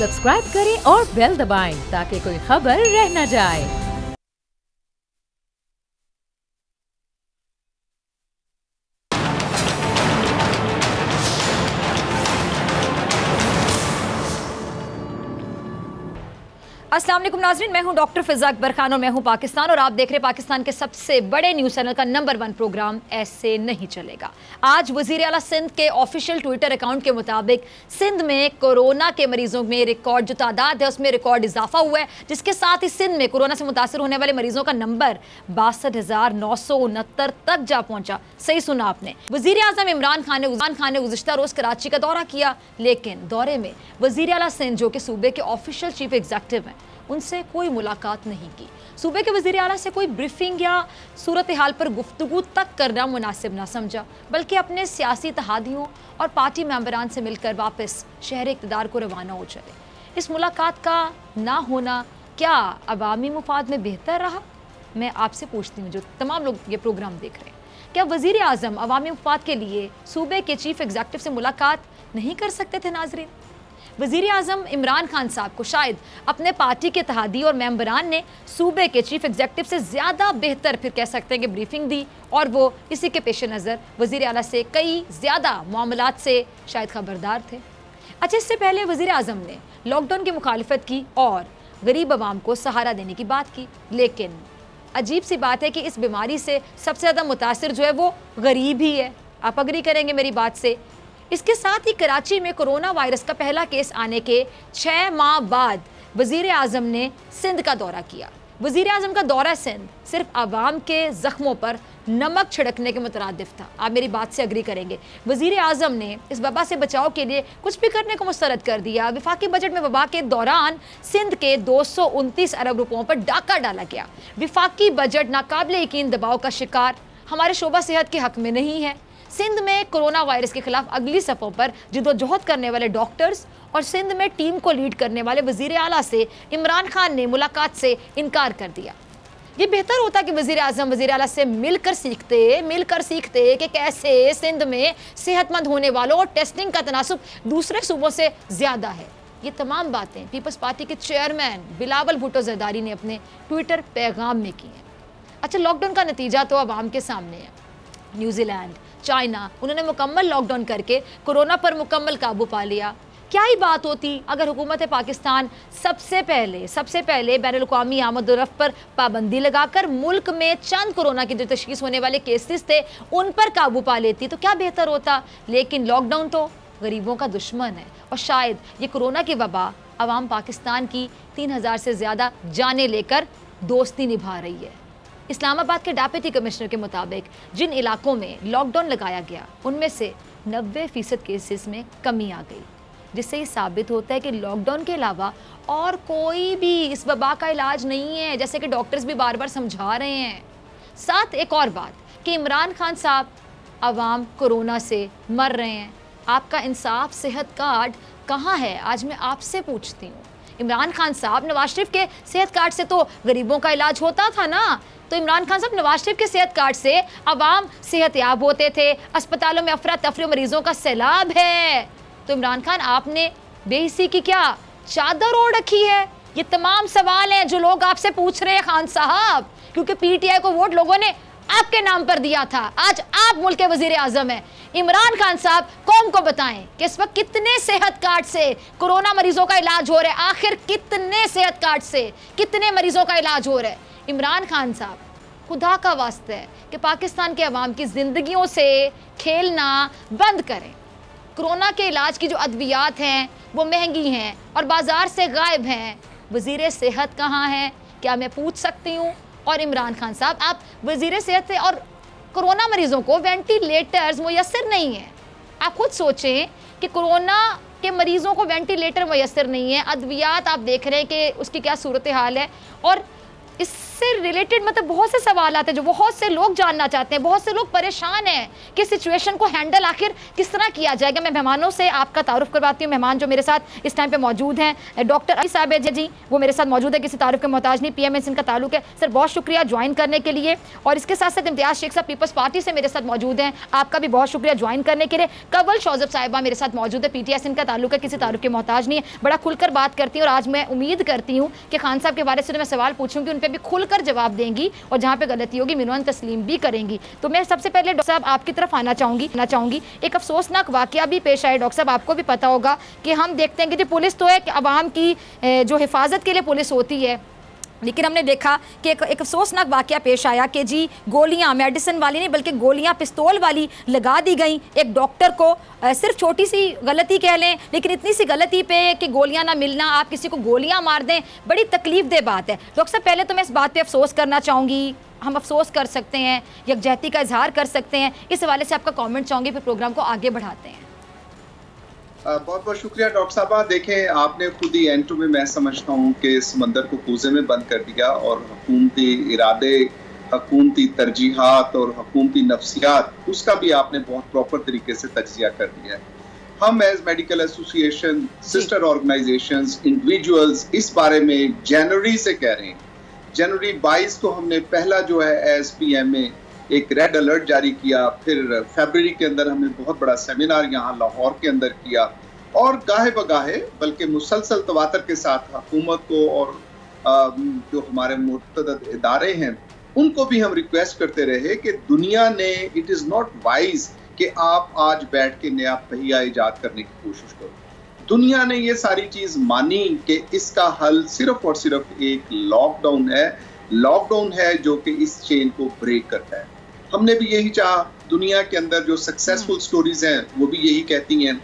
Subscribe करें और bell दबाएं ताकि कोई खबर रह न जाए। अस्सलाम वालेकुम नाज़रीन, मैं हूं डॉक्टर फिज़ा अकबर खान और मैं हूं पाकिस्तान और आप देख रहे हैं पाकिस्तान के सबसे बड़े न्यूज़ चैनल का नंबर 1 प्रोग्राम ऐसे नहीं चलेगा। आज वज़ीर आला सिंध के ऑफिशियल ट्विटर अकाउंट के मुताबिक सिंध में कोरोना के मरीजों में रिकॉर्ड जो तादाद है उसमें रिकॉर्ड इजाफा हुआ है, जिसके साथ ही सिंध में कोरोना से मुतासर होने वाले मरीजों का नंबर 62,969 तक जा पहुंचा। सही सुना आपने। वज़ीर आज़म इमरान खान ने गुज़िश्ता रोज़ कराची का दौरा किया, लेकिन दौरे में वज़ीर आला सिंध जो कि सूबे के ऑफिशियल चीफ एग्जीक्यूटिव हैं उनसे कोई मुलाकात नहीं की। सूबे के वज़ीर आला से कोई ब्रीफिंग या सूरत हाल पर गुफ्तगू तक करना मुनासिब ना समझा, बल्कि अपने सियासी इत्तेहादियों और पार्टी मेंबरान से मिलकर वापस शहर इक़्तिदार को रवाना हो चले। इस मुलाकात का ना होना क्या अवामी मुफाद में बेहतर रहा? मैं आपसे पूछती हूँ जो तमाम लोग ये प्रोग्राम देख रहे हैं, क्या वज़ीर आज़म अवामी मुफाद के लिए सूबे के चीफ एग्जीक्यूटिव से मुलाकात नहीं कर सकते थे? नाज़रीन, वज़ीर आज़म इमरान खान साहब को शायद अपने पार्टी के इत्तेहादी और मेंबरान ने सूबे के चीफ एग्जीक्यूटिव से ज़्यादा बेहतर फिर कह सकते हैं कि ब्रीफिंग दी, और वो इसी के पेश नज़र वज़ीर आला से कई ज़्यादा मामलात से शायद खबरदार थे। अच्छा, इससे पहले वज़ीर आज़म ने लॉकडाउन की मुखालिफत की और गरीब आवाम को सहारा देने की बात की, लेकिन अजीब सी बात है कि इस बीमारी से सबसे ज़्यादा मुतासिर जो है वो गरीब ही है। आप अग्री करेंगे मेरी बात से। इसके साथ ही कराची में कोरोना वायरस का पहला केस आने के 6 माह बाद वज़ीर आज़म ने सिंध का दौरा किया। वज़ीर आज़म का दौरा सिंध सिर्फ आवाम के ज़ख्मों पर नमक छिड़कने के मुतरादिफ था। आप मेरी बात से अग्री करेंगे। वज़ीर आज़म ने इस वबा से बचाव के लिए कुछ भी करने को मुस्तरद कर दिया। वफाकी बजट में वबा के दौरान सिंध के 229 अरब रुपयों पर डाका डाला गया। वफाकी बजट नाकाबिले यकीन दबाव का शिकार हमारे शोबा सेहत के हक में नहीं है। सिंध में कोरोना वायरस के खिलाफ अगली सफ़ों पर जिद्दोजहद करने वाले डॉक्टर्स और सिंध में टीम को लीड करने वाले वज़ीर आला से इमरान खान ने मुलाकात से इनकार कर दिया। ये बेहतर होता कि वज़ीर आज़म वज़ीर आला से मिलकर सीखते कि कैसे सिंध में सेहतमंद होने वालों और टेस्टिंग का तनासुब दूसरे सूबों से ज़्यादा है। ये तमाम बातें पीपल्स पार्टी के चेयरमैन बिलावल भुट्टो जरदारी ने अपने ट्विटर पैगाम में की हैं। अच्छा, लॉकडाउन का नतीजा तो आवाम के सामने है। न्यूजीलैंड, चाइना, उन्होंने मुकम्मल लॉकडाउन करके कोरोना पर मुकम्मल काबू पा लिया। क्या ही बात होती अगर हुकूमत पाकिस्तान सबसे पहले बैनुल-अक़वामी आमद-ओ-रफ़्त पर पाबंदी लगाकर मुल्क में चंद कोरोना की जो तशख़ीस होने वाले केसेस थे उन पर काबू पा लेती तो क्या बेहतर होता। लेकिन लॉकडाउन तो गरीबों का दुश्मन है और शायद ये कोरोना की वबा अवाम पाकिस्तान की 3000 से ज़्यादा जानें लेकर दोस्ती निभा रही है। इस्लामाबाद के डेप्यूटी कमिश्नर के मुताबिक जिन इलाकों में लॉकडाउन लगाया गया उनमें से 90% केसेस में कमी आ गई, जिससे ये साबित होता है कि लॉकडाउन के अलावा और कोई भी इस वबा का इलाज नहीं है, जैसे कि डॉक्टर्स भी बार बार समझा रहे हैं। साथ एक और बात कि इमरान खान साहब अवाम कोरोना से मर रहे हैं, आपका इंसाफ सेहत कार्ड कहाँ है? आज मैं आपसे पूछती हूँ। इमरान खान साहब, नवाज शरीफ के सेहत कार्ड से तो गरीबों का इलाज होता था ना, तो इमरान खान साहब नवाज शरीफ के सेहत कार्ड से अवाम सेहतयाब होते थे। अस्पतालों में अफरा तफरी मरीजों का सैलाब है, तो इमरान खान आपने बेहिसी की क्या चादर ओढ़ रखी है? ये तमाम सवाल हैं जो लोग आपसे पूछ रहे हैं खान साहब, क्योंकि पीटीआई को वोट लोगों ने आपके नाम पर दिया था। आज आप मुल्क के वजीर आजम हैं। इमरान खान साहब कौम को बताएं कि इस वक्त कितने सेहत कार्ड से कोरोना मरीजों का इलाज हो रहा है। आखिर कितने सेहत कार्ड से कितने मरीजों का इलाज हो रहा है? इमरान खान साहब, खुदा का वास्ता है कि पाकिस्तान के अवाम की ज़िंदगियों से खेलना बंद करें। कोरोना के इलाज की जो अद्वियात हैं वो महंगी हैं और बाज़ार से गायब हैं। वज़ीर सेहत कहाँ हैं, क्या मैं पूछ सकती हूँ? और इमरान खान साहब, आप वज़ीर सेहत थे और कोरोना मरीज़ों को वेंटिलेटर्स मुयस्सर नहीं है। आप खुद सोचें कि कोरोना के मरीज़ों को वेंटिलेटर मुयस्सर नहीं है, अद्वियात आप देख रहे हैं कि उसकी क्या सूरत हाल है, और इस इससे रिलेटेड मतलब बहुत से सवाल आते हैं जो बहुत से लोग जानना चाहते हैं, बहुत से लोग परेशान हैं कि सिचुएशन को हैंडल आखिर किस तरह किया जाएगा। मैं मेहमानों से आपका तारुफ करवाती हूँ। मेहमान जो मेरे साथ इस टाइम पे मौजूद हैं, डॉक्टर अली साहब है जी, वो मेरे साथ मौजूद है, किसी तारुफ के मोहताज नहीं, PMS इनका ताल्लुक है। सर बहुत शुक्रिया ज्वाइन करने के लिए। और इसके साथ साथ इम्तियाज शेख साहब पीपल्स पार्टी से मेरे साथ मौजूद हैं, आपका भी बहुत शुक्रिया ज्वाइन करने के लिए। कंवल शौजब साहिबा मेरे साथ मौजूद है, PTS इनका ताल्लुक है, किसी तारुफ के मोहताज नहीं है, बड़ा खुलकर बात करती हैं। और आज मैं उम्मीद करती हूँ कि खान साहब के बारे से मैं सवाल पूछूंगी, उन पर भी खुलकर जवाब देंगी और जहाँ पे गलती होगी मिनवन तस्लीम भी करेंगी। तो मैं सबसे पहले डॉक्टर साहब आपकी तरफ आना चाहूँगी। एक अफसोसनाक वाकया भी पेश आया डॉक्टर साहब, आपको भी पता होगा कि हम देखते हैं कि जो पुलिस तो है कि अवाम की जो हिफाजत के लिए पुलिस होती है, लेकिन हमने देखा कि एक अफसोसनाक वाकया पेश आया कि जी गोलियां मेडिसिन वाली नहीं बल्कि गोलियां पिस्तौल वाली लगा दी गई एक डॉक्टर को। सिर्फ छोटी सी गलती कह लें, लेकिन इतनी सी गलती पे कि गोलियां ना मिलना, आप किसी को गोलियां मार दें, बड़ी तकलीफ दह बात है। डॉक्टर साहब पहले तो मैं इस बात पे अफसोस करना चाहूँगी, हम अफसोस कर सकते हैं, यकजहती का इजहार कर सकते हैं, इस हवाले से आपका कॉमेंट चाहूँगी, फिर प्रोग्राम को आगे बढ़ाते हैं। बहुत बहुत शुक्रिया डॉक्टर साहबा। देखें, आपने खुद ही एंड टू में मैं समझता हूँ कि समंदर को कूजे में बंद कर दिया और हुकूमती इरादे, हुकूमती तरजीहात और हुकूमती नफ्सियात, उसका भी आपने बहुत प्रॉपर तरीके से तज्जिया कर दिया है। हम as medical association, sister organisations, individuals इस बारे में जनवरी से कह रहे हैं। जनवरी 22 को हमने पहला जो है एज PMA एक रेड अलर्ट जारी किया, फिर फरवरी के अंदर हमने बहुत बड़ा सेमिनार यहाँ लाहौर के अंदर किया और गाहे बगाहे बल्कि मुसलसल तवातर के साथ हुकूमत को और जो हमारे मुतअद्दिद इदारे हैं उनको भी हम रिक्वेस्ट करते रहे कि दुनिया ने, इट इज़ नॉट वाइज कि आप आज बैठ के नया पहिया ईजाद करने की कोशिश करो। दुनिया ने ये सारी चीज़ मानी कि इसका हल सिर्फ और सिर्फ एक लॉकडाउन है। लॉकडाउन है जो कि इस चेन को ब्रेक करता है। हमने भी यही चाहा। दुनिया के अंदर जो सक्सेसफुल स्टोरीज हैं वो भी यही कहती हैं।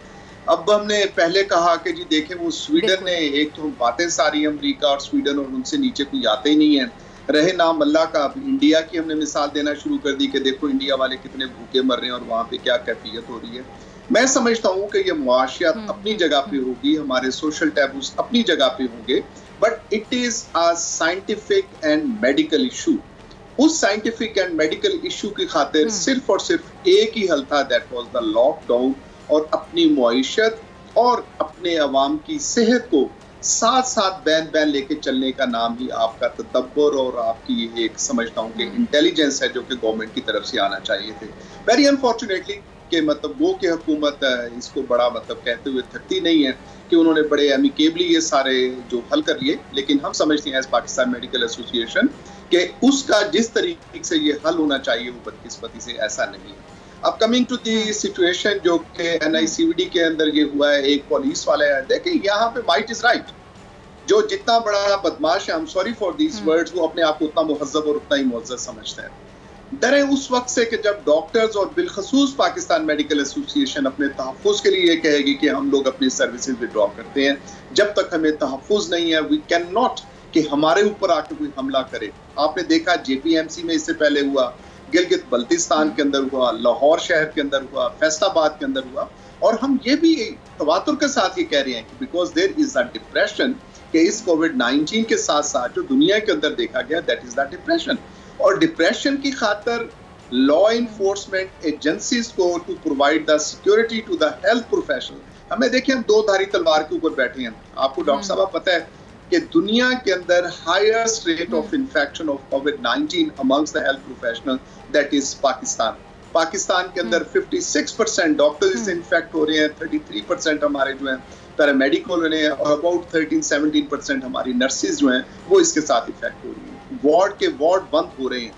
अब हमने पहले कहा कि जी देखें वो स्वीडन ने, एक तो बातें सारी अमेरिका और स्वीडन और उनसे नीचे कोई आते ही नहीं है, रहे नाम अल्लाह का। अब इंडिया की हमने मिसाल देना शुरू कर दी कि देखो इंडिया वाले कितने भूखे मर रहे हैं और वहाँ पे क्या कैफियत हो रही है। मैं समझता हूँ कि ये मुआशियत अपनी जगह पे होगी, हमारे सोशल टैबूस अपनी जगह पे होंगे, but it is a scientific and medical issue. उस साइंटिफिक एंड मेडिकल इशू की खातिर सिर्फ और सिर्फ एक ही हल था, दैट वाज द लॉकडाउन। और अपनी मुआइशत और अपने अवाम की सेहत को साथ साथ बैन लेके चलने का नाम ही आपका तदब्बर और आपकी एक समझता हूँ कि इंटेलिजेंस है जो कि गवर्नमेंट की तरफ से आना चाहिए थे। वेरी अनफॉर्चुनेटली कि मतलब वो कि हुकूमत इसको बड़ा मतलब कहते हुए थकती नहीं है कि उन्होंने बड़े एमिकेबली ये सारे जो हल कर लिए, लेकिन हम समझते हैं एज पाकिस्तान मेडिकल एसोसिएशन कि उसका जिस तरीके से ये हल होना चाहिए वो बदकिस्मती से ऐसा नहीं है। अब कमिंग टू दी सिचुएशन जो कि NICVD के अंदर ये हुआ है, एक पुलिस वाला है, देखिए यहाँ पे माइट इज राइट। जो जितना बड़ा बदमाश है, I am sorry for these words, वो अपने आप को उतना मुहज्जब और उतना ही मुअज़्ज़ज़ समझता है। डरे उस वक्त से कि जब डॉक्टर्स और बिलखसूस पाकिस्तान मेडिकल एसोसिएशन अपने तहफ़्फ़ुज़ के लिए कहेगी कि हम लोग अपनी सर्विसेज विड्रॉ करते हैं, जब तक हमें तहफ़्फ़ुज़ नहीं है वी कैन नॉट कि हमारे ऊपर आके कोई हमला करे। आपने देखा JPMC में इससे पहले हुआ, गिलगित बल्तिस्तान के अंदर हुआ, लाहौर शहर के अंदर हुआ, फैसलाबाद के अंदर हुआ। और हम ये भी तवातुर के साथ ये कह रहे हैं कि because there is a depression कि इस कोविड-19 के साथ साथ जो दुनिया के अंदर देखा गया दैट इज द डिप्रेशन। और डिप्रेशन की खातर लॉ इन्फोर्समेंट एजेंसीज को to provide the security to the health professional, हमें देखिए हम दो धारी तलवार के ऊपर बैठे हैं। आपको डॉक्टर साहब पता है कि दुनिया के अंदर highest rate of infection of covid amongst the health professional that is Pakistan. Pakistan के अंदर 56% डॉक्टर्स इससे इन्फेक्ट हो रहे हैं, 33% हमारे जो हैं पैरामेडिकल ने, और अबाउट 13-17% हमारी नर्सेज जो हैं वो इसके साथ इफेक्ट हो रही हैं। वार्ड के वार्ड बंद हो रहे हैं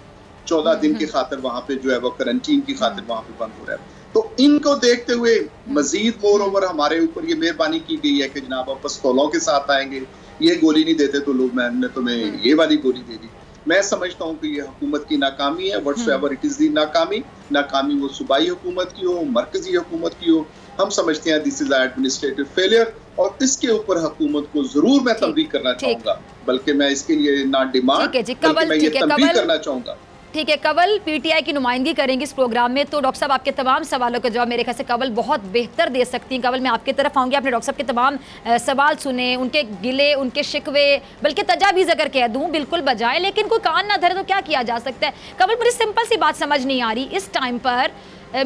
14 दिन की खातिर, वहाँ पे जो है वो क्वारंटीन की खातिर वहाँ पे बंद हो रहा है। तो इनको देखते हुए मजीद मोर ओवर हमारे ऊपर ये मेहरबानी की गई है कि जनाब आप पिस्तौलों के साथ आएंगे, ये गोली नहीं देते तो लोग मैंने तुम्हें ये वाली गोली दे दी। मैं समझता हूँ कि ये हुकूमत की नाकामी है, व्हाट्सएवर इट इज दी नाकामी वो सूबाई हुकूमत की हो, मरकजी हुकूमत की हो, हम समझते हैं दिस इज एडमिनिस्ट्रेटिव फेलियर। और इसके ऊपर हुकूमत को जरूर मैं तंबीह करना चाहूंगा, बल्कि मैं इसके लिए ना डिमांड बल्कि मैं ये तंबीह करना चाहूंगा ठीक है, कंवल पीटीआई की नुमाइंदगी करेंगी इस प्रोग्राम में, तो डॉक्टर साहब आपके तमाम सवालों का जवाब मेरे ख्याल से कंवल बहुत बेहतर दे सकती हैं। कंवल मैं आपकी तरफ आऊँगी, आपने डॉक्टर साहब के तमाम सवाल सुने, उनके गिले, उनके शिकवे, बल्कि तजावीज़ अगर कह दूँ बिल्कुल बजाय, लेकिन कोई कान ना धरे तो क्या किया जा सकता है। कंवल मुझे सिंपल सी बात समझ नहीं आ रही, इस टाइम पर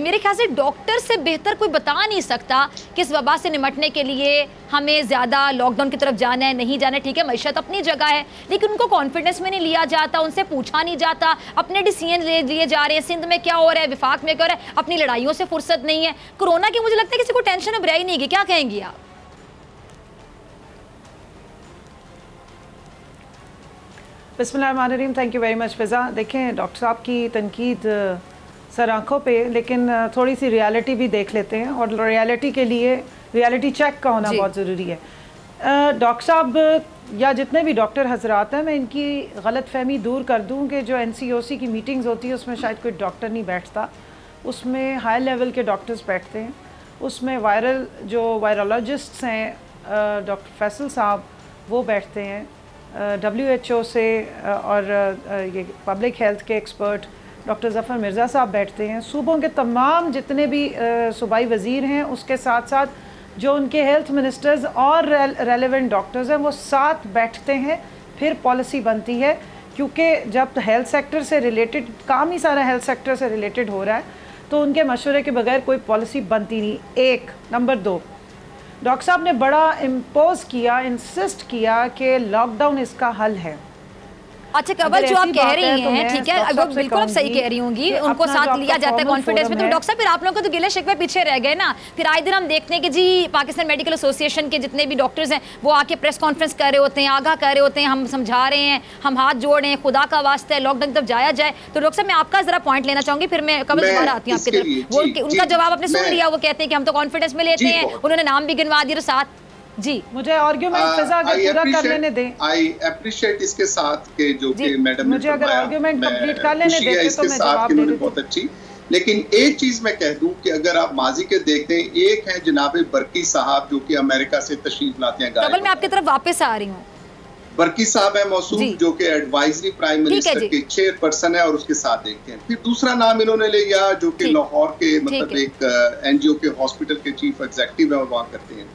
मेरे ख्याल से डॉक्टर से बेहतर कोई बता नहीं सकता कि इस वबा से निपटने के लिए हमें ज़्यादा लॉकडाउन की तरफ जाना है, नहीं जाना है। ठीक है, मईशत अपनी जगह है, लेकिन उनको कॉन्फिडेंस में नहीं लिया जाता, उनसे पूछा नहीं जाता, अपने डिसीजन ले लिए जा रहे हैं। सिंध में क्या हो रहा है, विफाक में क्या हो रहा है, अपनी लड़ाइयों से फुर्सत नहीं है। कोरोना की मुझे लगता है किसी को टेंशन अब रह ही नहीं गई, क्या कहेंगी आप? बिस्मिल्लाहिर्रहमानिर्रहीम, थैंक यू वेरी मच फिज़ा। देखें, डॉक्टर साहब की तनकीद सर आँखों पे, लेकिन थोड़ी सी रियलिटी भी देख लेते हैं, और रियलिटी के लिए रियलिटी चेक का होना बहुत ज़रूरी है। डॉक्टर साहब या जितने भी डॉक्टर हजरात हैं, मैं इनकी गलत फहमी दूर कर दूं कि जो NCOC की मीटिंग्स होती है उसमें शायद कोई डॉक्टर नहीं बैठता, उसमें हाई लेवल के डॉक्टर्स बैठते हैं। उसमें जो वायरोलॉजिस्ट्स हैं डॉक्टर फैसल साहब वो बैठते हैं, WHO से और ये पब्लिक हेल्थ के एक्सपर्ट डॉक्टर ज़फ़र मिर्ज़ा साहब बैठते हैं। सूबों के तमाम जितने भी सूबाई वज़ीर हैं, उसके साथ साथ जो उनके हेल्थ मिनिस्टर्स और रेलेवेंट डॉक्टर्स हैं वो साथ बैठते हैं, फिर पॉलिसी बनती है। क्योंकि जब हेल्थ सेक्टर से रिलेटेड काम ही सारा हेल्थ सेक्टर से रिलेटेड हो रहा है, तो उनके मशवरे के बगैर कोई पॉलिसी बनती नहीं। एक नंबर 2, डॉक्टर साहब ने बड़ा इम्पोज किया, इंसिस्ट किया कि लॉकडाउन इसका हल है। अच्छा कंवल, जो आप कह रही हैं, ठीक है, अब बिल्कुल आप सही कह रही होंगी, उनको साथ लिया जाता है कॉन्फिडेंस में। तो डॉक्टर साहब फिर आप लोगों को तो गिले शिकवे पीछे रह गए ना। फिर आए दिन हम देखते हैं कि जी पाकिस्तान मेडिकल एसोसिएशन के जितने भी डॉक्टर्स हैं वो आके प्रेस कॉन्फ्रेंस कर रहे होते हैं, आगाह कर रहे होते हैं, हम समझा रहे हैं, हम हाथ जोड़ रहे हैं, खुदा का वास्ता है लॉकडाउन की तरफ जाया जाए। तो डॉक्टर साहब मैं आपका जरा पॉइंट लेना चाहूंगी, फिर मैं कंवल दोबारा आती हूँ आपकी तरफ। वो उनका जवाब आपने सुन लिया, वो कहते हैं कि हम तो कॉन्फिडेंस में लेते हैं, उन्होंने नाम भी गिनवा दिए साथ। जी मुझे आर्गुमेंट फिजा अगर पूरा कर लेने दें। आई अप्रिशिएट इसके साथ के जो कि मैडम मुझे अगर आर्गुमेंट कंप्लीट कर लेने देते तो मैं जवाब दे देती। बहुत अच्छी, लेकिन एक चीज मैं कह दूं कि अगर आप माजी के देखते हैं, एक है जनाब बरकी साहब जो कि अमेरिका से तशरीफ लाते हैं। कंवल मैं आपकी तरफ वापस आ रही हूँ। बरकी साहब है मौसूम, जो कि एडवाइजरी प्राइम मिनिस्टर के चेयरपर्सन है, और उसके साथ देखते हैं। फिर दूसरा नाम इन्होंने ले लिया जो कि लाहौर के मतलब एक NGO के हॉस्पिटल के चीफ एग्जीक्यूटिव है, और वहाँ करते हैं।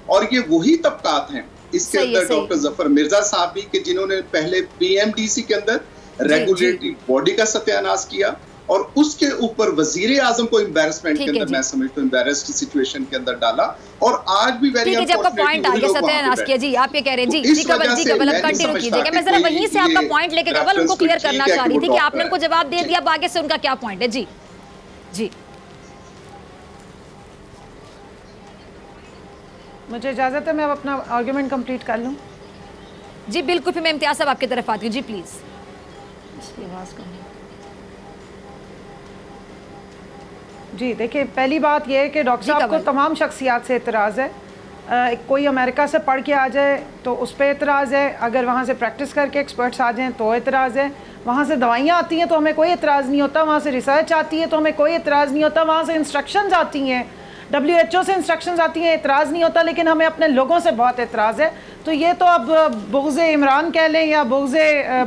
और ये वही तबकात हैं इसके अंदर डॉक्टर ज़फ़र मिर्जा साहब भी, कि जिन्होंने पहले PMDC के अंदर रेगुलेटरी बॉडी का सत्यानाश किया, और उसके ऊपर वजीर आजम को एम्बैरेसमेंट के अंदर, मैं समझता हूँ एम्बैरेस्ड सिचुएशन के अंदर डाला। और आज भी वेरी पॉइंट आ गया सत्यानाश किया जी, आप ये कह रहे हैं जी कंवल अब कंटिन्यू कीजिएगा। मैं जरा वहीं से आपका पॉइंट लेके कंवल उनको क्लियर करना चाह रही थी कि आपने उनको जवाब दे दिया, अब आगे से उनका क्या पॉइंट है। जी जी मुझे इजाज़त है, मैं अब अपना आर्गुमेंट कंप्लीट कर लूँ। जी बिल्कुल, फिर मैं इम्तियाज़ साहब आपकी तरफ आती हूँ। जी प्लीज़। इसकी आवाज़ कम। जी देखिए, पहली बात यह है कि डॉक्टर साहब को तमाम शख्सियात से एतराज़ है। कोई अमेरिका से पढ़ के आ जाए तो उस पर एतराज़ है, अगर वहाँ से प्रैक्टिस करके एक्सपर्ट्स आ जाएँ तो एतराज़ है, वहाँ से दवाइयाँ आती हैं तो हमें कोई एतराज़ नहीं होता, वहाँ से रिसर्च आती है तो हमें कोई एतराज़ नहीं होता, वहाँ से इंस्ट्रक्शंस आती हैं, WHO से इंस्ट्रक्शंस आती हैं, एतराज़ नहीं होता। लेकिन हमें अपने लोगों से बहुत एतराज़ है। तो ये तो अब बुग़्ज़ इमरान कह लें या बुग़्ज़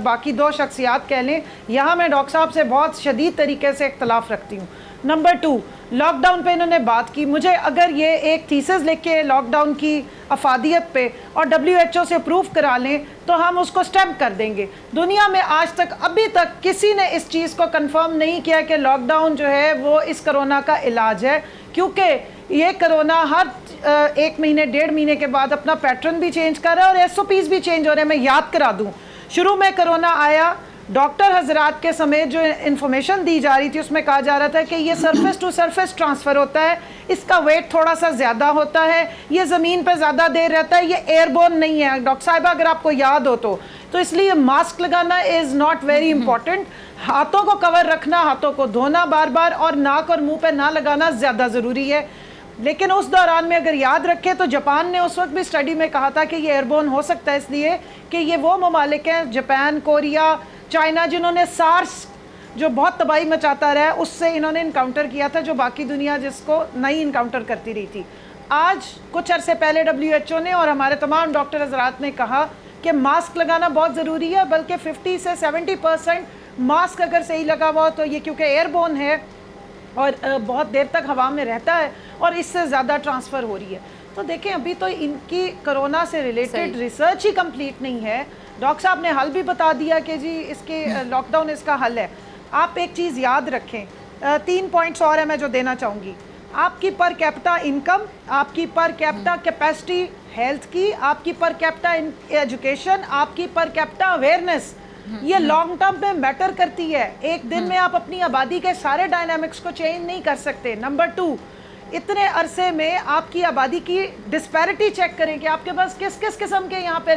बाकी 2 शख्सियात कह लें, यहाँ मैं डॉक्टर साहब से बहुत शदीद तरीके से इख्तलाफ रखती हूँ। नंबर 2, लॉकडाउन पे इन्होंने बात की। मुझे अगर ये एक थीसिस लिख के लॉकडाउन की अफादियत पे और WHO से अप्रूव करा लें तो हम उसको स्टैम्प कर देंगे। दुनिया में आज तक अभी तक किसी ने इस चीज़ को कंफर्म नहीं किया कि लॉकडाउन जो है वो इस कोरोना का इलाज है, क्योंकि ये कोरोना हर 1 महीने 1.5 महीने के बाद अपना पैटर्न भी चेंज कर रहा है और SOPs भी चेंज हो रहे हैं। मैं याद करा दूँ, शुरू में कोरोना आया, डॉक्टर हजरात के समेत जो इन्फॉर्मेशन दी जा रही थी उसमें कहा जा रहा था कि ये सरफेस टू सरफेस ट्रांसफ़र होता है, इसका वेट थोड़ा सा ज़्यादा होता है, ये ज़मीन पर ज़्यादा देर रहता है, ये एयरबोर्न नहीं है। डॉक्टर साहिबा अगर आपको याद हो तो इसलिए मास्क लगाना इज़ नॉट वेरी इंपॉर्टेंट। हाथों को कवर रखना, हाथों को धोना बार बार, और नाक और मुँह पर ना लगाना ज़्यादा ज़रूरी है। लेकिन उस दौरान में अगर याद रखें तो जापान ने उस वक्त भी स्टडी में कहा था कि ये एयरबोर्न हो सकता है, इसलिए कि ये वो ममालिक हैं, जापान, कोरिया, चाइना, जिन्होंने सार्स जो बहुत तबाही मचाता रहा है उससे इन्होंने इनकाउंटर किया था, जो बाकी दुनिया जिसको नहीं इनकाउंटर करती रही थी। आज कुछ अरसे पहले WHO ने और हमारे तमाम डॉक्टर हजरात ने कहा कि मास्क लगाना बहुत ज़रूरी है, बल्कि 50 से 70% मास्क अगर सही लगा हुआ हो तो ये क्योंकि एयरबोर्न है और बहुत देर तक हवा में रहता है और इससे ज़्यादा ट्रांसफ़र हो रही है। तो देखें अभी तो इनकी कोरोना से रिलेटेड रिसर्च ही कंप्लीट नहीं है। डॉक्टर साहब ने हल भी बता दिया कि जी इसके लॉकडाउन इसका हल है। आप एक चीज़ याद रखें, 3 पॉइंट्स और है मैं जो देना चाहूँगी। आपकी पर कैपिटा इनकम, आपकी पर कैपिटा कैपेसिटी हेल्थ की, आपकी पर कैपिटा एजुकेशन, आपकी पर कैपिटा अवेयरनेस, ये लॉन्ग टर्म में मैटर करती है। एक दिन में आप अपनी आबादी के सारे डायनामिक्स को चेंज नहीं कर सकते। नंबर 2, इतने अरसे में आपकी आबादी की डिस्पैरिटी चेक करें कि आपके पास किस किस किस्म के यहाँ पे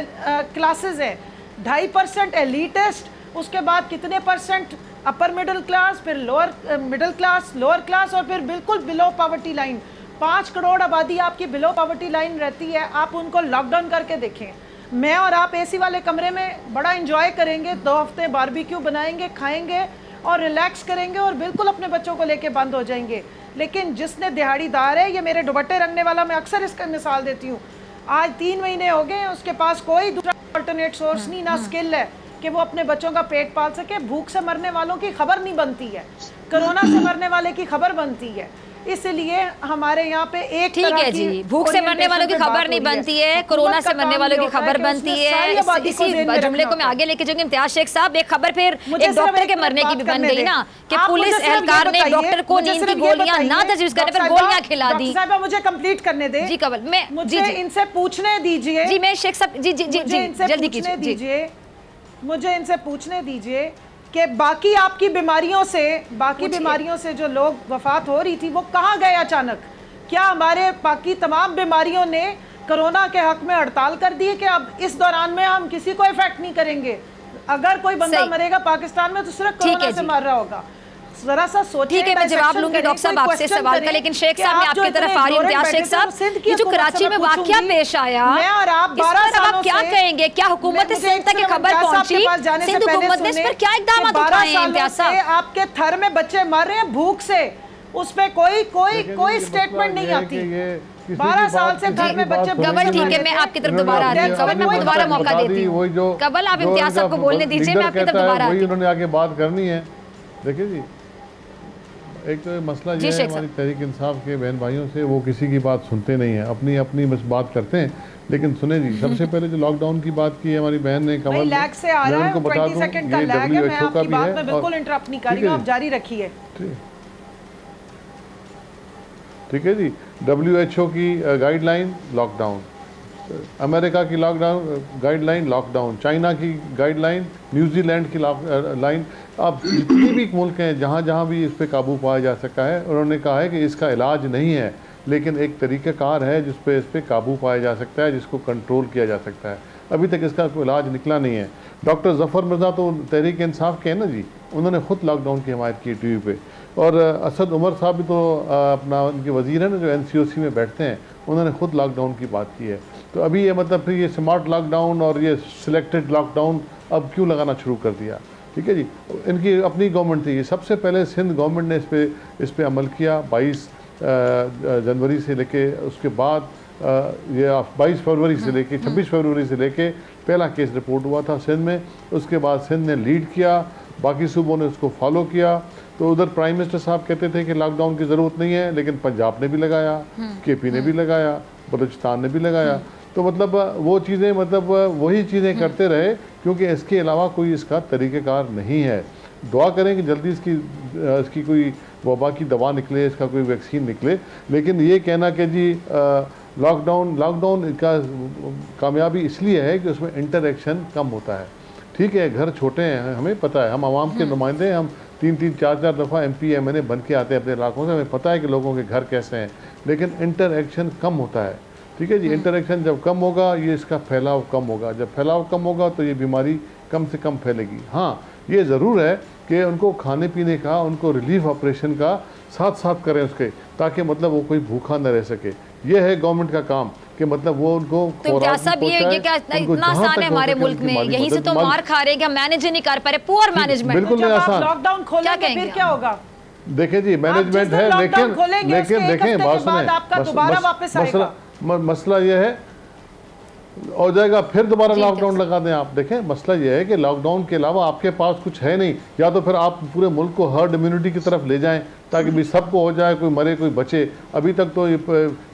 क्लासेस हैं। 2.5% एलिटिस्ट, उसके बाद कितने परसेंट अपर मिडिल क्लास, फिर lower middle class, lower class और फिर बिल्कुल बिलो पॉवर्टी लाइन। 5 करोड़ आबादी आपकी बिलो पॉवर्टी लाइन रहती है। आप उनको लॉकडाउन करके देखें। मैं और आप एसी वाले कमरे में बड़ा एंजॉय करेंगे, 2 हफ्ते बारबेक्यू बनाएंगे, खाएंगे और रिलैक्स करेंगे और बिल्कुल अपने बच्चों को लेके बंद हो जाएंगे। लेकिन जिसने दिहाड़ीदार है, ये मेरे दुपट्टे रंगने वाला, मैं अक्सर इसका मिसाल देती हूँ, आज 3 महीने हो गए, उसके पास कोई दूसरा अल्टरनेट सोर्स नहीं, ना स्किल है कि वो अपने बच्चों का पेट पाल सके। भूख से मरने वालों की खबर नहीं बनती है, कोरोना से मरने वाले की खबर बनती है। इसलिए हमारे यहाँ पे एक ठीक है जी, भूख से मरने वालों की खबर नहीं बनती है, कोरोना से मरने वालों की खबर बनती है। इसी जुमले को मैं आगे लेके जाऊंगी। इम्तियाज शेख साहब, एक खबर फिर एक डॉक्टर के मरने की भी बन गई ना कि पुलिस एहलकार ने डॉक्टर को नींद की गोलियां ना तजवीज़ करने पर गोलियां खिला दी। मुझे कंप्लीट करने दे जी कवल, मुझे इनसे पूछने दीजिए। जी मैं शेख साहब, जी जी जी जल्दी कीजिए। मुझे इनसे पूछने दीजिए कि बाकी आपकी बीमारियों से जो लोग वफात हो रही थी वो कहाँ गए अचानक? क्या हमारे बाकी तमाम बीमारियों ने कोरोना के हक में हड़ताल कर दी है कि अब इस दौरान में हम किसी को इफेक्ट नहीं करेंगे? अगर कोई बंदा मरेगा पाकिस्तान में तो सिर्फ कोरोना से मर रहा होगा। जरा सा सोचिए। ठीक है, मैं जवाब लूंगी डॉक्टर साहब आपसे सवाल का, लेकिन शेख साहब मैं आपकी तरफ आ रही हूं। इम्तियाज शेख साहब, ये जो कराची में वाकया पेश आया, मैं और आप 12 सालों से क्या कहेंगे? क्या हुकूमत सिंध तक खबर पहुंची? सिंध हुकूमत ने इस पर क्या इकदाम उठाए हैं? इम्तियाज साहब, आपके थर में बच्चे मर रहे हैं भूख से, उस पे कोई स्टेटमेंट नहीं आती। 12 साल से घर में बच्चे। कबल ठीक है, मैं आपकी तरफ दोबारा आ रही हूँ। कबल मैं आपको दोबारा मौका देती हूँ। कबल आप इम्तियाज साहब को बोलने दीजिए, मैं आपकी तरफ दोबारा आती हूँ। उन्होंने आगे बात करनी है। देखिए जी, एक तो मसला ये है हमारी तहरीक इंसाफ के बहन भाइयों से, वो किसी की बात सुनते नहीं है, अपनी अपनी बस बात करते हैं। लेकिन सुने जी, सबसे पहले जो लॉकडाउन की बात की है हमारी बहन ने, कमल, मैं उनको बता दूं ये WHO का भी है। मैं बिल्कुल इंटरप्ट नहीं कर रही हूं, आप जारी रखिए। ठीक है जी, WHO की गाइडलाइन लॉकडाउन, अमेरिका की लॉकडाउन गाइडलाइन लॉकडाउन, चाइना की गाइडलाइन, न्यूजीलैंड की लाइन। अब जितने भी मुल्क हैं जहाँ जहाँ भी इस पर काबू पाया जा सका है, उन्होंने कहा है कि इसका इलाज नहीं है, लेकिन एक तरीक़ाकार है जिस पे इस पर काबू पाया जा सकता है, जिसको कंट्रोल किया जा सकता है। अभी तक इसका कोई इलाज निकला नहीं है। डॉक्टर ज़फ़र मिर्ज़ा तो तहरीक इंसाफ के हैं ना जी, उन्होंने ख़ुद लॉकडाउन की हिमायत की टीवी पे। और असद उमर साहब भी तो अपना उनके वज़ीर हैं ना जो NCOC में बैठते हैं, उन्होंने ख़ुद लॉकडाउन की बात की है। तो अभी ये मतलब फिर ये स्मार्ट लॉकडाउन और ये सिलेक्टेड लॉकडाउन अब क्यों लगाना शुरू कर दिया? ठीक है जी, इनकी अपनी गवर्नमेंट थी। सबसे पहले सिंध गवर्नमेंट ने इस पे अमल किया 22 जनवरी से लेके, उसके बाद ये 22 फरवरी से लेके 26 फरवरी से लेके पहला केस रिपोर्ट हुआ था सिंध में। उसके बाद सिंध ने लीड किया, बाकी सूबों ने उसको फॉलो किया। तो उधर प्राइम मिनिस्टर साहब कहते थे कि लॉकडाउन की ज़रूरत नहीं है, लेकिन पंजाब ने भी लगाया, KP ने भी लगाया, बलूचिस्तान ने भी लगाया। तो मतलब वो चीज़ें, मतलब वही चीज़ें करते रहे, क्योंकि इसके अलावा कोई इसका तरीक़ेकार नहीं है। दुआ करें कि जल्दी इसकी कोई वबा की दवा निकले, इसका कोई वैक्सीन निकले। लेकिन ये कहना कि जी लॉकडाउन का कामयाबी इसलिए है कि उसमें इंटरेक्शन कम होता है। ठीक है, घर छोटे हैं, हमें पता है, हम आवाम के नुमाइंदे हैं, हम 3-3, 4-4 दफ़ा MP MNA बन के आते हैं अपने इलाकों से, हमें पता है कि लोगों के घर कैसे हैं, लेकिन इंटरेक्शन कम होता है। ठीक है जी, इंटरेक्शन जब कम होगा, ये इसका फैलाव कम होगा। जब फैलाव कम होगा तो ये बीमारी कम से कम फैलेगी। हाँ, ये ज़रूर है कि उनको खाने पीने का, उनको रिलीफ ऑपरेशन का साथ साथ करें उसके, ताकि मतलब वो कोई भूखा न रह सके। ये है गवर्नमेंट का काम कि मतलब वो उनको तो क्या सब ये क्या इतना आसान है हमारे मुल्क में? यहीं से तो मार खा रहे हैं, मैनेज नहीं कर पा रहे, पुअर मैनेजमेंट। बिल्कुल नहीं आसान। लॉकडाउन खोलेंगे फिर क्या होगा? देखें जी, मैनेजमेंट है, लेकिन देखें बात सुने, मसला ये है हो जाएगा, फिर दोबारा लॉकडाउन लगा दें आप। देखें मसला ये है कि लॉकडाउन के अलावा आपके पास कुछ है नहीं, या तो फिर आप पूरे मुल्क को हर्ड इम्यूनिटी की तरफ ले जाएं ताकि भी सबको हो जाए, कोई मरे कोई बचे। अभी तक तो ये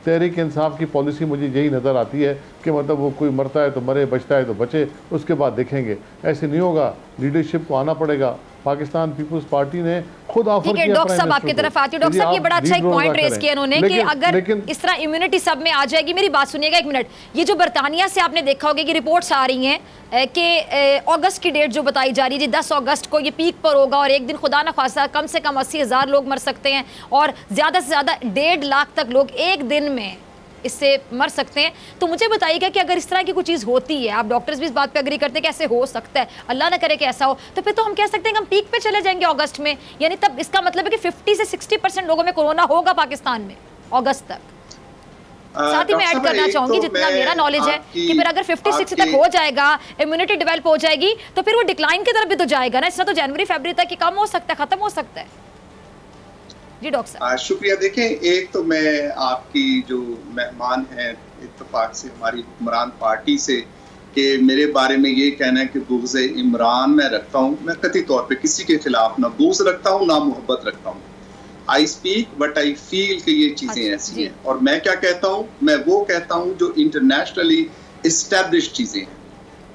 तहरीक इंसाफ की पॉलिसी मुझे यही नज़र आती है कि मतलब वो कोई मरता है तो मरे, बचता है तो बचे, उसके बाद देखेंगे। ऐसे नहीं होगा, लीडरशिप को आना पड़ेगा। पाकिस्तान पीपल्स पार्टी ने खुद ऑफर किया। डॉक्टर साहब आपकी तरफ आती हूँ। डॉक्टर साहब ये बड़ा अच्छा एक पॉइंट रेज किया इन्होंने कि अगर इस तरह इम्यूनिटी सब में आ जाएगी। मेरी बात सुनिएगा एक मिनट। ये जो बरतानिया से आपने देखा होगा कि रिपोर्ट्स आ रही हैं कि अगस्त की डेट जो बताई जा रही है, 10 अगस्त को ये पीक पर होगा और एक दिन खुदा न खासा कम से कम 80,000 लोग मर सकते हैं और ज़्यादा से ज़्यादा 1.5 लाख तक लोग एक दिन में इससे मर सकते हैं। तो मुझे बताइएगा कि अगर इस तरह की कोई चीज़ होती है, आप डॉक्टर्स भी इस बात पे एग्री करते हैं कि ऐसे हो सकता है, अल्लाह ना करे कि ऐसा हो, तो फिर तो हम कह सकते हैं कि हम पीक पे चले जाएंगे अगस्त में। यानी तब इसका मतलब है कि 50 से 60% लोगों में कोरोना होगा पाकिस्तान में अगस्त तक। साथ ही मैं ऐड करना चाहूंगी, जितना मेरा नॉलेज है कि फिर अगर 50-60 तक हो जाएगा, इम्यूनिटी डेवलप हो जाएगी, तो फिर वो डिक्लाइन की तरफ भी तो जाएगा ना। इसमें तो जनवरी फरवरी तक कम हो सकता है, खत्म हो सकता है। जी डॉक्टर साहब शुक्रिया। देखें, एक तो मैं आपकी जो मेहमान हैं इत्तेफाक से हमारी हुक्मरान पार्टी से कि मेरे बारे में ये कहना है कि बुग़्ज़ इमरान मैं रखता हूँ, मैं कतई तौर पे किसी के खिलाफ ना बुग़्ज़ रखता हूँ ना मोहब्बत रखता हूँ। I speak but I feel कि ये चीज़ें ऐसी हैं। और मैं क्या कहता हूँ, मैं वो कहता हूँ जो इंटरनेशनली इस्टेब्लिश चीज़ें हैं।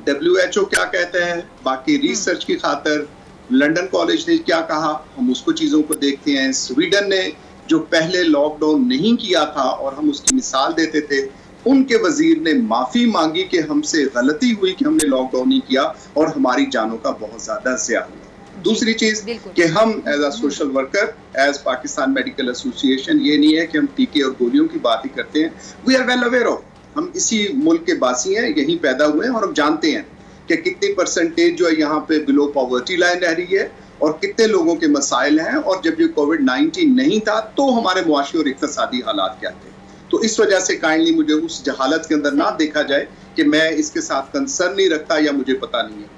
WHO क्या कहते हैं, बाकी रिसर्च की खातर लंदन कॉलेज ने क्या कहा, हम उसको चीज़ों को देखते हैं। स्वीडन ने जो पहले लॉकडाउन नहीं किया था और हम उसकी मिसाल देते थे, उनके वजीर ने माफ़ी मांगी कि हमसे गलती हुई कि हमने लॉकडाउन नहीं किया और हमारी जानों का बहुत ज़्यादा ज़िया हुआ। दूसरी चीज़ कि हम as a social worker, as Pakistan medical association, ये नहीं है कि हम टीके और गोलियों की बात ही करते हैं। We are well aware of, हम इसी मुल्क के बासी हैं, यहीं पैदा हुए हैं और हम जानते हैं कि कितनी परसेंटेज जो है यहाँ पे बिलो पॉवर्टी लाइन रह रही है और कितने लोगों के मसाइल हैं। और जब ये कोविड-19 नहीं था तो हमारे मुआशी और इक़्तिसादी हालात क्या थे। तो इस वजह से काइंडली मुझे उस जहालत के अंदर ना देखा जाए कि मैं इसके साथ कंसर्न नहीं रखता या मुझे पता नहीं है।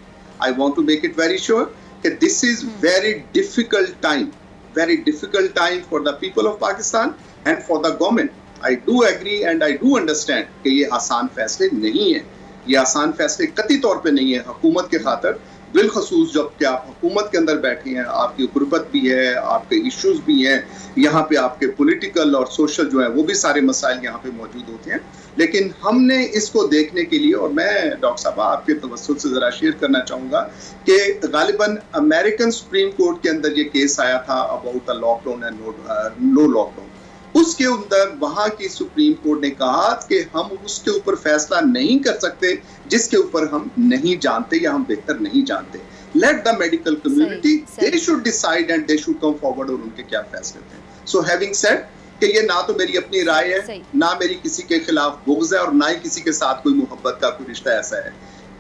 I want to make it very sure कि this is very difficult time for the people of Pakistan and for the government. I do agree and I do understand कि ये आसान फैसले नहीं है, ये आसान फैसले कतई तौर पे नहीं है हुकूमत के खातर, बिलखसूस जब कि आप हुकूमत के अंदर बैठे हैं, आपकी गुर्बत भी है, आपके इश्यूज भी हैं, यहाँ पे आपके पॉलिटिकल और सोशल जो है वो भी सारे मसाइल यहाँ पे मौजूद होते हैं। लेकिन हमने इसको देखने के लिए, और मैं डॉक्टर साहब आपके तवज्जुह से ज़रा शेयर करना चाहूँगा कि गालिबन अमेरिकन सुप्रीम कोर्ट के अंदर ये केस आया था about a lockdown and no lockdown. उसके अंदर वहां की सुप्रीम कोर्ट ने कहा कि हम उसके ऊपर फैसला नहीं कर सकते जिसके ऊपर हम नहीं जानते या हम बेहतर नहीं जानते। Let the medical community, they should decide and they should come forward और उनके क्या फैसले थे। सो हैविंग सेड कि ये ना तो मेरी अपनी राय है, ना मेरी किसी के खिलाफ बुग़्ज़ है और ना ही किसी के साथ कोई मोहब्बत का कोई रिश्ता ऐसा है।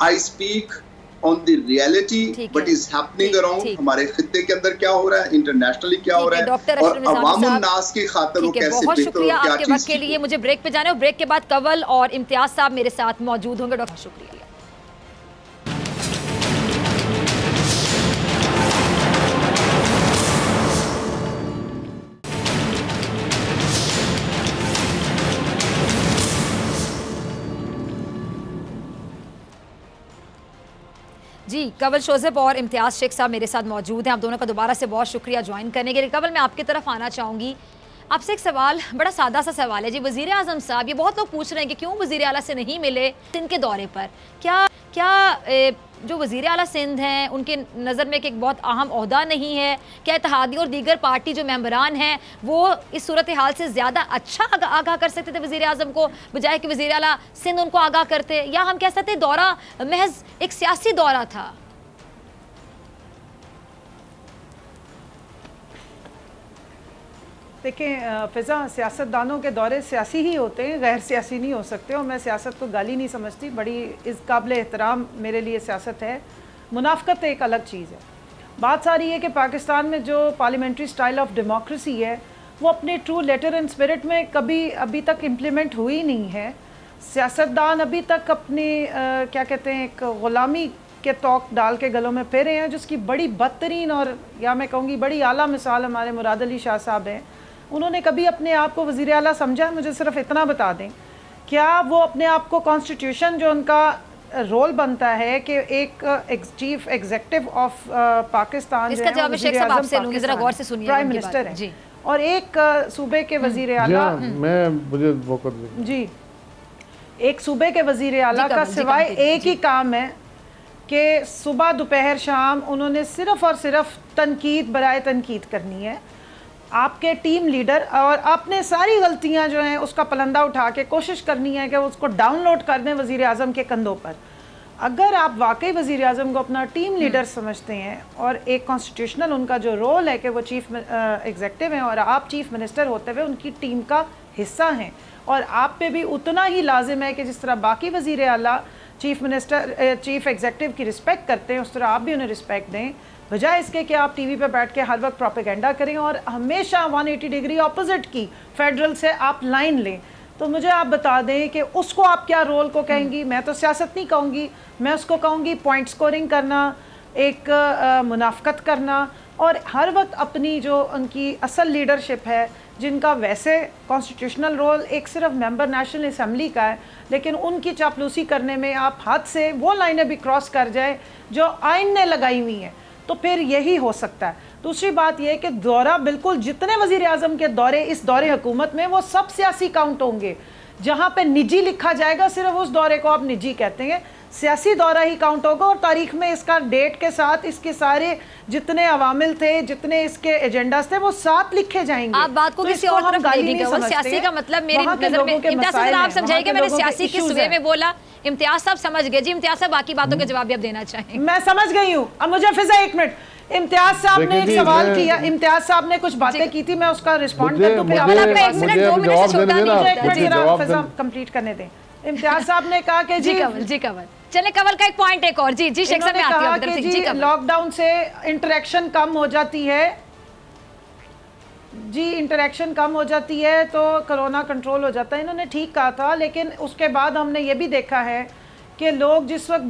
I speak on the reality what is happening around, हमारे खित्ते के अंदर क्या हो रहा है, इंटरनेशनली क्या हो रहा है और अवामुन नास की खातिर वो कैसे बहुत शुक्रिया आपके वक्त के लिए। मुझे ब्रेक पे जाना है और ब्रेक के बाद कंवल और इम्तियाज साहब मेरे साथ मौजूद होंगे। डॉक्टर शुक्रिया। जी कंवल शोज़ेब और इम्तियाज़ शेख साहब मेरे साथ मौजूद हैं। आप दोनों का दोबारा से बहुत शुक्रिया ज्वाइन करने के लिए। कंवल मैं आपकी तरफ आना चाहूँगी, आपसे एक सवाल, बड़ा सादा सा सवाल है जी। वज़ीर आज़म साहब, ये बहुत लोग पूछ रहे हैं कि क्यों वज़ीर आला से नहीं मिले सिंध के दौरे पर। क्या जो वज़ीर आला सिंध हैं उनके नज़र में एक बहुत अहम ओहदा नहीं है? क्या इत्तेहादी और दीगर पार्टी जो मेंबरान हैं वो इस सूरत हाल से ज़्यादा अच्छा आगाह कर सकते थे वज़ीर आज़म को, बजाय कि वज़ीर आला सिंध उनको आगाह करते? या हम कह सकते दौरा महज एक सियासी दौरा था? देखें फ़िज़ा, सियासतदानों के दौरे सियासी ही होते हैं, गैर सियासी नहीं हो सकते। और मैं सियासत को गाली नहीं समझती, बड़ी इस काबिल एहतराम मेरे लिए सियासत है। मुनाफ़क़त एक अलग चीज़ है। बात सारी है कि पाकिस्तान में जो पार्लियामेंट्री स्टाइल ऑफ डेमोक्रेसी है वो अपने ट्रू लेटर एंड स्पिरिट में कभी अभी तक इम्प्लीमेंट हुई नहीं है। सियासतदान अभी तक अपनी क्या कहते हैं, एक ग़ुलामी के तौक डाल के गलों में फिरे हैं, जिसकी बड़ी बदतरीन और या मैं कहूँगी बड़ी आला मिसाल हमारे मुराद अली शाह साहब हैं। उन्होंने कभी अपने आप को वज़ीर आला समझा? मुझे सिर्फ इतना बता दें क्या वो अपने आप को कॉन्स्टिट्यूशन जो उनका रोल बनता है कि एक चीफ एग्जीक्यूटिव ऑफ पाकिस्तान इसका जवाब शेख साहब आपसे लूंगी, जरा गौर से सुनिए, प्राइम मिनिस्टर है और एक सूबे के वजीर आला, मुझे मौका दीजिए जी, एक सूबे के वजीर आला का सिवाय एक ही काम है कि सुबह दोपहर शाम उन्होंने सिर्फ और सिर्फ तनकीद बराए तनकीद करनी है। आपके टीम लीडर और आपने सारी गलतियां जो हैं उसका पलंदा उठा के कोशिश करनी है कि उसको डाउनलोड कर दें वज़ीर आज़म के कंधों पर। अगर आप वाकई वज़ीर आज़म को अपना टीम लीडर समझते हैं और एक कॉन्स्टिट्यूशनल उनका जो रोल है कि वो चीफ एग्जीक्यूटिव हैं और आप चीफ मिनिस्टर होते हुए उनकी टीम का हिस्सा हैं, और आप पे भी उतना ही लाजिम है कि जिस तरह बाकी वज़ीर आला चीफ एग्जीक्यूटिव की रिस्पेक्ट करते हैं उस तरह आप भी उन्हें रिस्पेक्ट दें, बजाय इसके कि आप टीवी पे बैठ के हर वक्त प्रोपेगेंडा करें और हमेशा 180 डिग्री ऑपोजिट की फेडरल से आप लाइन लें। तो मुझे आप बता दें कि उसको आप क्या रोल को कहेंगी? मैं तो सियासत नहीं कहूँगी, मैं उसको कहूँगी पॉइंट स्कोरिंग करना, एक मुनाफकत करना, और हर वक्त अपनी जो उनकी असल लीडरशिप है जिनका वैसे कॉन्स्टिट्यूशनल रोल एक सिर्फ मेंबर नेशनल असम्बली का है, लेकिन उनकी चापलूसी करने में आप हाथ से वो लाइनें भी क्रॉस कर जाए जो आइन ने लगाई हुई हैं, तो फिर यही हो सकता है। दूसरी बात यह कि दौरा बिल्कुल जितने वज़ीर आज़म के दौरे इस दौरे हुकूमत में वो सब सियासी काउंट होंगे। जहाँ पे निजी लिखा जाएगा सिर्फ उस दौरे को आप निजी कहते हैं, सियासी दौरा ही काउंट होगा और तारीख में इसका डेट के साथ इसके सारे जितने अवामिल थे, जितने इसके एजेंडास थे वो साथ लिखे जाएंगे। आप बात को किसी और तरफ ले गए हो। सियासी का मतलब मेरी नजर में इम्तियाज साहब आप समझाइए, मैंने सियासी के सूबे में बोला, इम्तियाज साहब समझ गए। जी इम्तियाज साहब बाकी बातों के जवाब भी आप देना चाहेंगे? मैं समझ गई हूँ। अब मुझे फिजा एक मिनट, इम्तियाज साहब ने एक सवाल किया, इम्तियाज साहब ने कुछ बातें की थी, मैं उसका रिस्पॉन्ड कर दूं, फिर आप एक मिनट 2 मिनट से छोटा नहीं, फिजा कंप्लीट करने दें। इम्तियाज साहब ने कहा कि जी कंवल चले, कंवल का एक पॉइंट एक और, जी शेख साहब मैं आती हूं, जी लॉकडाउन से इंटरेक्शन कम हो जाती है, जी इंटरेक्शन कम हो जाती है तो कोरोना कंट्रोल हो जाता है। इन्होंने ठीक कहा था, लेकिन उसके बाद हमने ये भी देखा है कि लोग जिस वक्त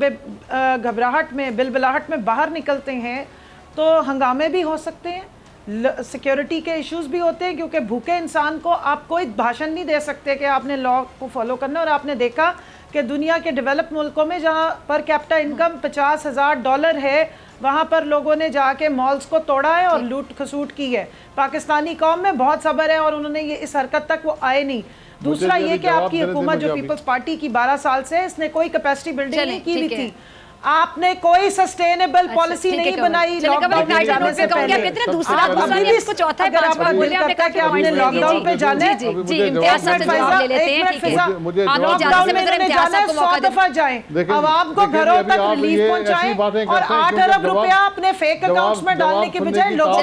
घबराहट में बिलबिलाहट में बाहर निकलते हैं तो हंगामे भी हो सकते हैं, सिक्योरिटी के इश्यूज भी होते हैं, क्योंकि भूखे इंसान को आप कोई भाषण नहीं दे सकते कि आपने लॉ को फॉलो करना। और आपने देखा कि दुनिया के डेवलप मुल्कों में जहाँ पर कैपिटा इनकम $50,000 है, वहाँ पर लोगों ने जाके मॉल्स को तोड़ा है और लूट खसूट की है। पाकिस्तानी कौम में बहुत सब्र है और उन्होंने ये इस हरकत तक वो आए नहीं। दूसरा ये कि आपकी हुकूमत जो पीपल्स पार्टी की 12 साल से, इसने कोई कैपेसिटी बिल्डिंग नहीं की हुई थी, आपने कोई सस्टेनेबल पॉलिसी नहीं बनाई लॉकडाउन पे जाने से पहले। आपने लॉकडाउन पे जाने, जी इम्तियाज साहब से जवाब ले लेते हैं, ठीक है लॉकडाउन में इम्तियाज साहब को 100 दफा जाएं, अवाम को घरों तक रिलीफ पहुंचाएं और 8 अरब रुपया अपने फेक अकाउंट्स में डालने के बजाय लोगों को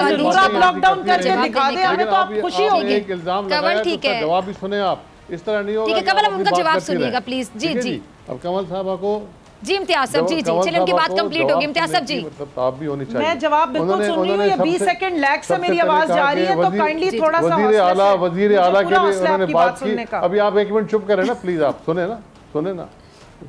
जरूर आप लॉकडाउन करके दिखा दें, हमें तो आप खुशी होगी। कंवल ठीक है, जवाब भी सुने आप, इस तरह नहीं होगा। ठीक है कंवल, हम उनका जवाब सुनिएगा प्लीज। जी जी अब कंवल साहब को जी इम्तियाज साहब जी चलिए उनकी बात कंप्लीट होगी। इम्तियाज साहब जी मतलब आप भी होनी चाहिए। मैं जवाब बिल्कुल सुन रही हूँ, ये 20 सेकंड लैग से मेरी आवाज जा रही है, तो काइंडली थोड़ा सा वजीर आला के लिए उन्होंने बात की। अभी आप एक मिनट चुप करें ना प्लीज, आप सुने ना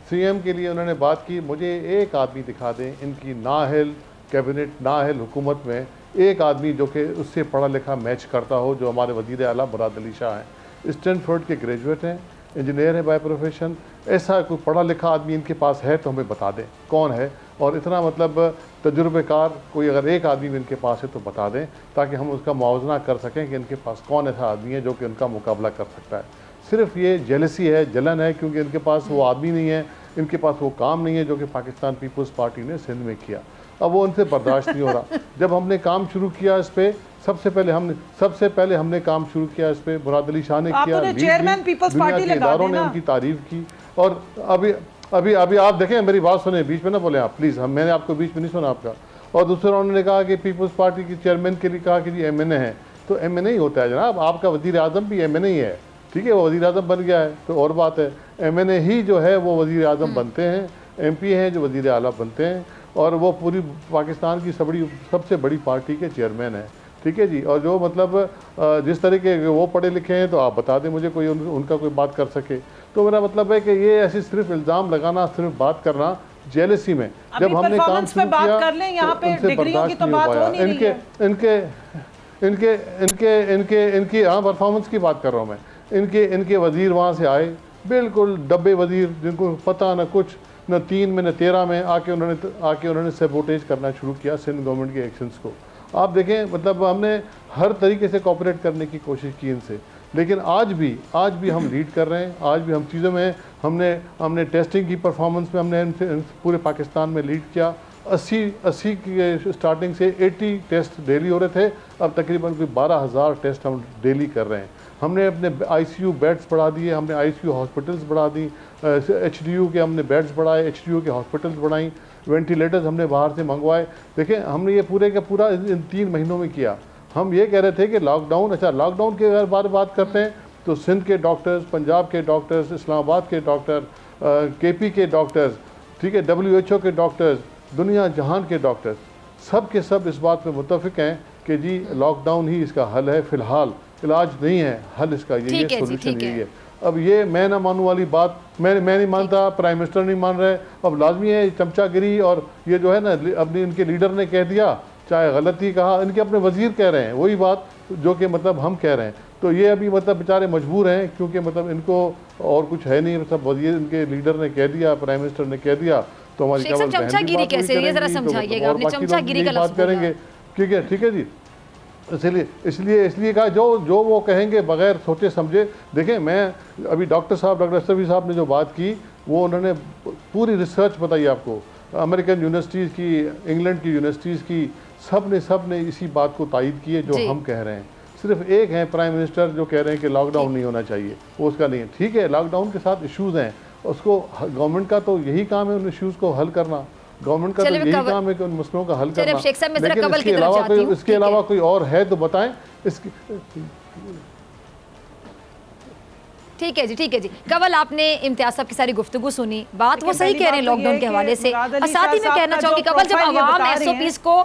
सीएम के लिए उन्होंने बात की। मुझे एक आदमी दिखा दें इनकी नाअहल कैबिनेट नाअहल हुकूमत में, एक आदमी जो कि उससे पढ़ा लिखा मैच करता हो, जो हमारे वजीर आला मुराद अली शाह हैं, स्टैनफोर्ड के ग्रेजुएट हैं, इंजीनियर है बाय प्रोफेशन। ऐसा कोई पढ़ा लिखा आदमी इनके पास है तो हमें बता दें कौन है, और इतना मतलब तजुर्बेकार कोई अगर एक आदमी भी इनके पास है तो बता दें, ताकि हम उसका मुआवजा कर सकें कि इनके पास कौन ऐसा आदमी है जो कि उनका मुकाबला कर सकता है। सिर्फ ये जेलसी है, जलन है, क्योंकि इनके पास वो आदमी नहीं है, इनके पास वो काम नहीं है जो कि पाकिस्तान पीपल्स पार्टी ने सिंध में किया। अब वो उनसे बर्दाश्त नहीं हो रहा। जब हमने काम शुरू किया इस पर, सबसे पहले हमने काम शुरू किया इस पे, मुराद अली शाह ने किया, दुनिया के इदारों ने उनकी तारीफ की। और अभी आप देखें, मेरी बात सुने, बीच में ना बोले आप प्लीज़, मैंने आपको बीच में नहीं सुना आपका। और दूसरा उन्होंने कहा कि पीपल्स पार्टी के चेयरमैन के लिए कहा कि जी MNA है, तो MNA ही होता है जनाब, आपका वज़ीर आज़म भी MNA ही है, ठीक है, वो वज़ीर आज़म बन गया है तो और बात है। MNA ही जो है वो वज़ीर आज़म बनते हैं, MP हैं जो वज़ीर आला बनते हैं, और वो पूरी पाकिस्तान की सबसे बड़ी पार्टी के चेयरमैन है, ठीक है जी। और जो मतलब जिस तरीके के वो पढ़े लिखे हैं, तो आप बता दें मुझे कोई उनका कोई बात कर सके। तो मेरा मतलब है कि ये ऐसी सिर्फ इल्ज़ाम लगाना, सिर्फ बात करना जेलसी में, जब हमने काम शुरू किया तो उनसे बर्दाश्त नहीं हो पाया। इनकी हाँ परफॉर्मेंस की बात कर रहा हूँ मैं। इनके वज़ीर वहाँ से आए, बिल्कुल डब्बे वज़ीर, जिनको पता न कुछ, न 3 में न 13 में आके उन्होंने सैबोटेज करना शुरू किया सिंध गवर्नमेंट के एक्शंस को। आप देखें, मतलब हमने हर तरीके से कोऑपरेट करने की कोशिश की इनसे, लेकिन आज भी हम लीड कर रहे हैं। आज भी हम चीज़ों में हमने टेस्टिंग की परफॉर्मेंस में हमने पूरे पाकिस्तान में लीड किया। 80 की स्टार्टिंग से 80 टेस्ट डेली हो रहे थे, अब तकरीबन कोई 12,000 टेस्ट हम डेली कर रहे हैं। हमने अपने ICU बेड्स बढ़ा दिए, हमने ICU हॉस्पिटल्स बढ़ा दी, HDU के हमने बेड्स बढ़ाए, HDU के हॉस्पिटल्स बढ़ाई, वेंटिलेटर्स हमने बाहर से मंगवाए। देखें, हमने ये पूरे का पूरा इन 3 महीनों में किया। हम ये कह रहे थे कि लॉकडाउन, अच्छा लॉकडाउन के अगर बात करते हैं तो सिंध के डॉक्टर्स, पंजाब के डॉक्टर्स, इस्लामाबाद के डॉक्टर, KP के डॉक्टर्स, ठीक है, WHO के डॉक्टर्स, दुनिया जहान के डॉक्टर्स, सब के सब इस बात पे मुत्तफिक हैं कि जी लॉकडाउन ही इसका हल है। फ़िलहाल इलाज नहीं है, हल इसका यही है, सोल्यूशन यही है। अब ये मैं ना मानूं वाली बात मैं नहीं मानता, प्राइम मिनिस्टर नहीं मान रहे। अब लाजमी है चमचागिरी, और ये जो है ना, अपने इनके लीडर ने कह दिया, चाहे गलती कहा, इनके अपने वज़ीर कह रहे हैं वही बात जो कि मतलब हम कह रहे हैं। तो ये अभी मतलब बेचारे मजबूर हैं, क्योंकि मतलब इनको और कुछ है नहीं, सब वज़ीर इनके लीडर ने कह दिया, प्राइम मिनिस्टर ने कह दिया, तो हमारी क्या चमचागिरी कैसे, ये जरा समझाइएगा, आपने चमचागिरी का लफ्ज़ करेंगे, ठीक है जी। इसलिए कहा जो वो कहेंगे बगैर सोचे समझे। देखें, मैं अभी डॉक्टर शफी साहब ने जो बात की, वो उन्होंने पूरी रिसर्च बताई आपको, अमेरिकन यूनिवर्सिटीज़ की, इंग्लैंड की यूनिवर्सिटीज़ की, सब ने इसी बात को तायद की है जो हम कह रहे हैं। सिर्फ एक है प्राइम मिनिस्टर जो कह रहे हैं कि लॉकडाउन नहीं होना चाहिए, वो उसका नहीं है। ठीक है, लॉकडाउन के साथ इश्यूज़ हैं, उसको गवर्नमेंट का तो यही काम है उन इश्यूज़ को हल करना, गवर्नमेंट का तो यही काम है कि उन मसलों का हल करना। लेकिन इसके अलावा कोई और है तो बताएं। ठीक है जी। कंवल, आपने इम्तियाज साहब की सारी गुफ्तगू सुनी, बात वो सही कह रहे हैं लॉकडाउन के हवाले से। साथ ही मैं कहना चाहूँगी कंवल, जब आवाम SOPs को,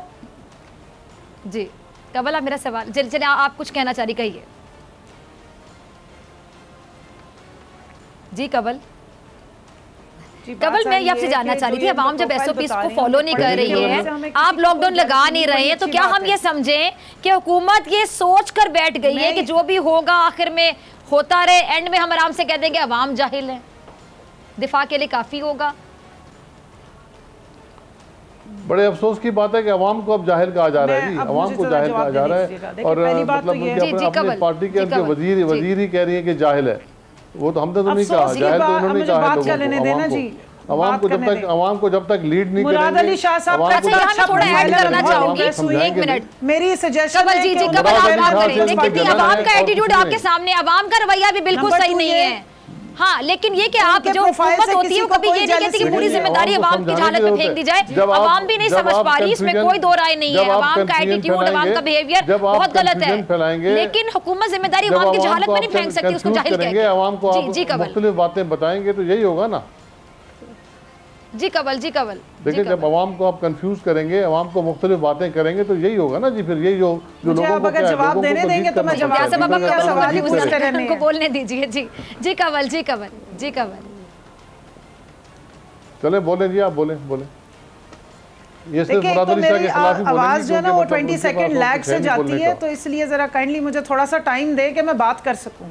जी कंवल आप मेरा सवाल, चलिए आप कुछ कहना चाह रही, कहिए जी कंवल। मैं ये आपसे जानना चाह रही थी, अवाम जब SOPs को फॉलो नहीं कर रही है, आप लॉकडाउन लगा नहीं रहे हैं, तो क्या हम ये समझें कि हुकूमत ये सोच कर बैठ गई है कि जो भी होगा आखिर में होता रहे, एंड में हम आराम से कह देंगे अवाम जाहिल है, दिफा के लिए काफी होगा? बड़े अफसोस की बात है कि अवाम को अब जाहिल कहा जा रहा है जी, अवाम को जाहिल कहा जा रहा है। और मतलब अपनी पार्टी के उनके वजीर ही कह रही है कि जाहिल है। वो तो हमने तो नहीं कहा, जाहिल तो उन्होंने कहा है अवाम को जब तक लीड नहीं करेंगे। थोड़ा ऐड करना चाहूंगी, एक मिनट, मेरी सजेशन है जी कवल आप बात करें। देखिए, अवाम का एटीट्यूड आपके सामने, अवाम का रवैया भी बिल्कुल सही नहीं है। हाँ, लेकिन ये कि आप जो हुकूमत होती है वो कभी ये नहीं कहती कि पूरी जिम्मेदारी अवाम की हालत में फेंक दी जाए। अवाम भी नहीं समझ पा रही, इसमें कोई दो राय नहीं है। अवाम का एटीट्यूड, अवाम का बिहेवियर बहुत गलत है, लेकिन हुकूमत जिम्मेदारी अवाम की हालत में नहीं फेंक सकती, उसको जाहिल कहेंगे। अवाम को मुख्तलिफ बातें बताएंगे तो यही होगा ना जी कंवल। देखिए, जब अवाम को आप कंफ्यूज करेंगे, अवाम को मुख्तलिफ बातें करेंगे तो यही होगा ना जी। फिर यही जो लोगों को जवाब देने देंगे तो मैं जवाब को बोलने दीजिए। जी कंवल। चले बोले जी, आप बोले। ये सिर्फ मुराद अली शाह के खिलाफ ही आवाज जो है ना वो 20 सेकंड लैग से जाती है, तो इसलिए जरा काइंडली मुझे थोड़ा सा टाइम दे कि मैं बात कर सकूं।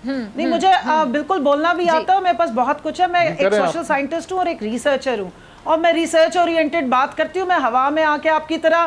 नहीं, मुझे बिल्कुल बोलना भी आता है, मेरे पास बहुत कुछ है। मैं एक सोशल साइंटिस्ट हूँ और एक रिसर्चर हूँ, और मैं रिसर्च ओरिएंटेड बात करती हूँ। मैं हवा में आके आपकी तरह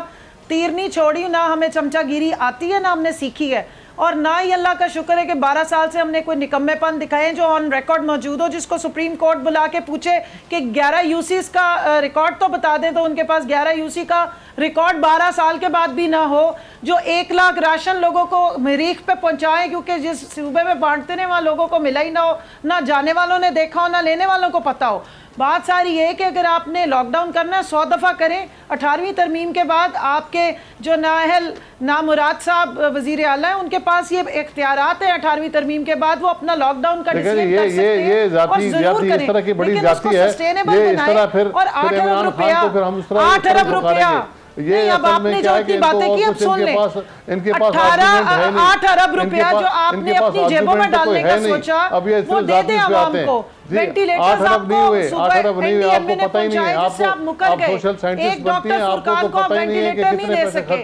तीर नहीं छोड़ी, ना हमें चमचागिरी आती है, ना हमने सीखी है, और ना ही अल्लाह का शुक्र है कि 12 साल से हमने कोई निकम्मेपन दिखाए जो ऑन रिकॉर्ड मौजूद हो, जिसको सुप्रीम कोर्ट बुला के पूछे कि 11 यूसीज का रिकॉर्ड तो बता दें, तो उनके पास 11 यूसी का रिकॉर्ड 12 साल के बाद भी ना हो, जो 1 लाख राशन लोगों को मरीख पे पहुंचाएं, क्योंकि जिस सूबे में बांटते हैं वहाँ लोगों को मिला ही ना हो, ना जाने वालों ने देखा हो, ना लेने वालों को पता हो। बात सारी ये कि अगर आपने लॉकडाउन करना है 100 दफ़ा करें। 18वीं तरमीम के बाद आपके जो नाअहल नामुराद साहब वज़ीर आला हैं, उनके पास ये इख्तियारात हैं 18वीं तरमीम के बाद, वो अपना लॉकडाउन का डिसीजन कर सकते हैं और जरूर करें, लेकिन उसको सस्टेनेबल बनाएं। और 8 अरब रुपया ये अब आपने जो इतनी बातें की अब सुन ले, इनके पास 8 अरब रुपया जो आपने अपनी जेबों में डालने का सोचा वो दे दें आवाम को। वेंटिलेटर्स आपको सुबह एनडीएमए ने पहुंचाए जिससे आप मुकर गए। एक डॉक्टर फुरकान को आप वेंटिलेटर नहीं दे सके,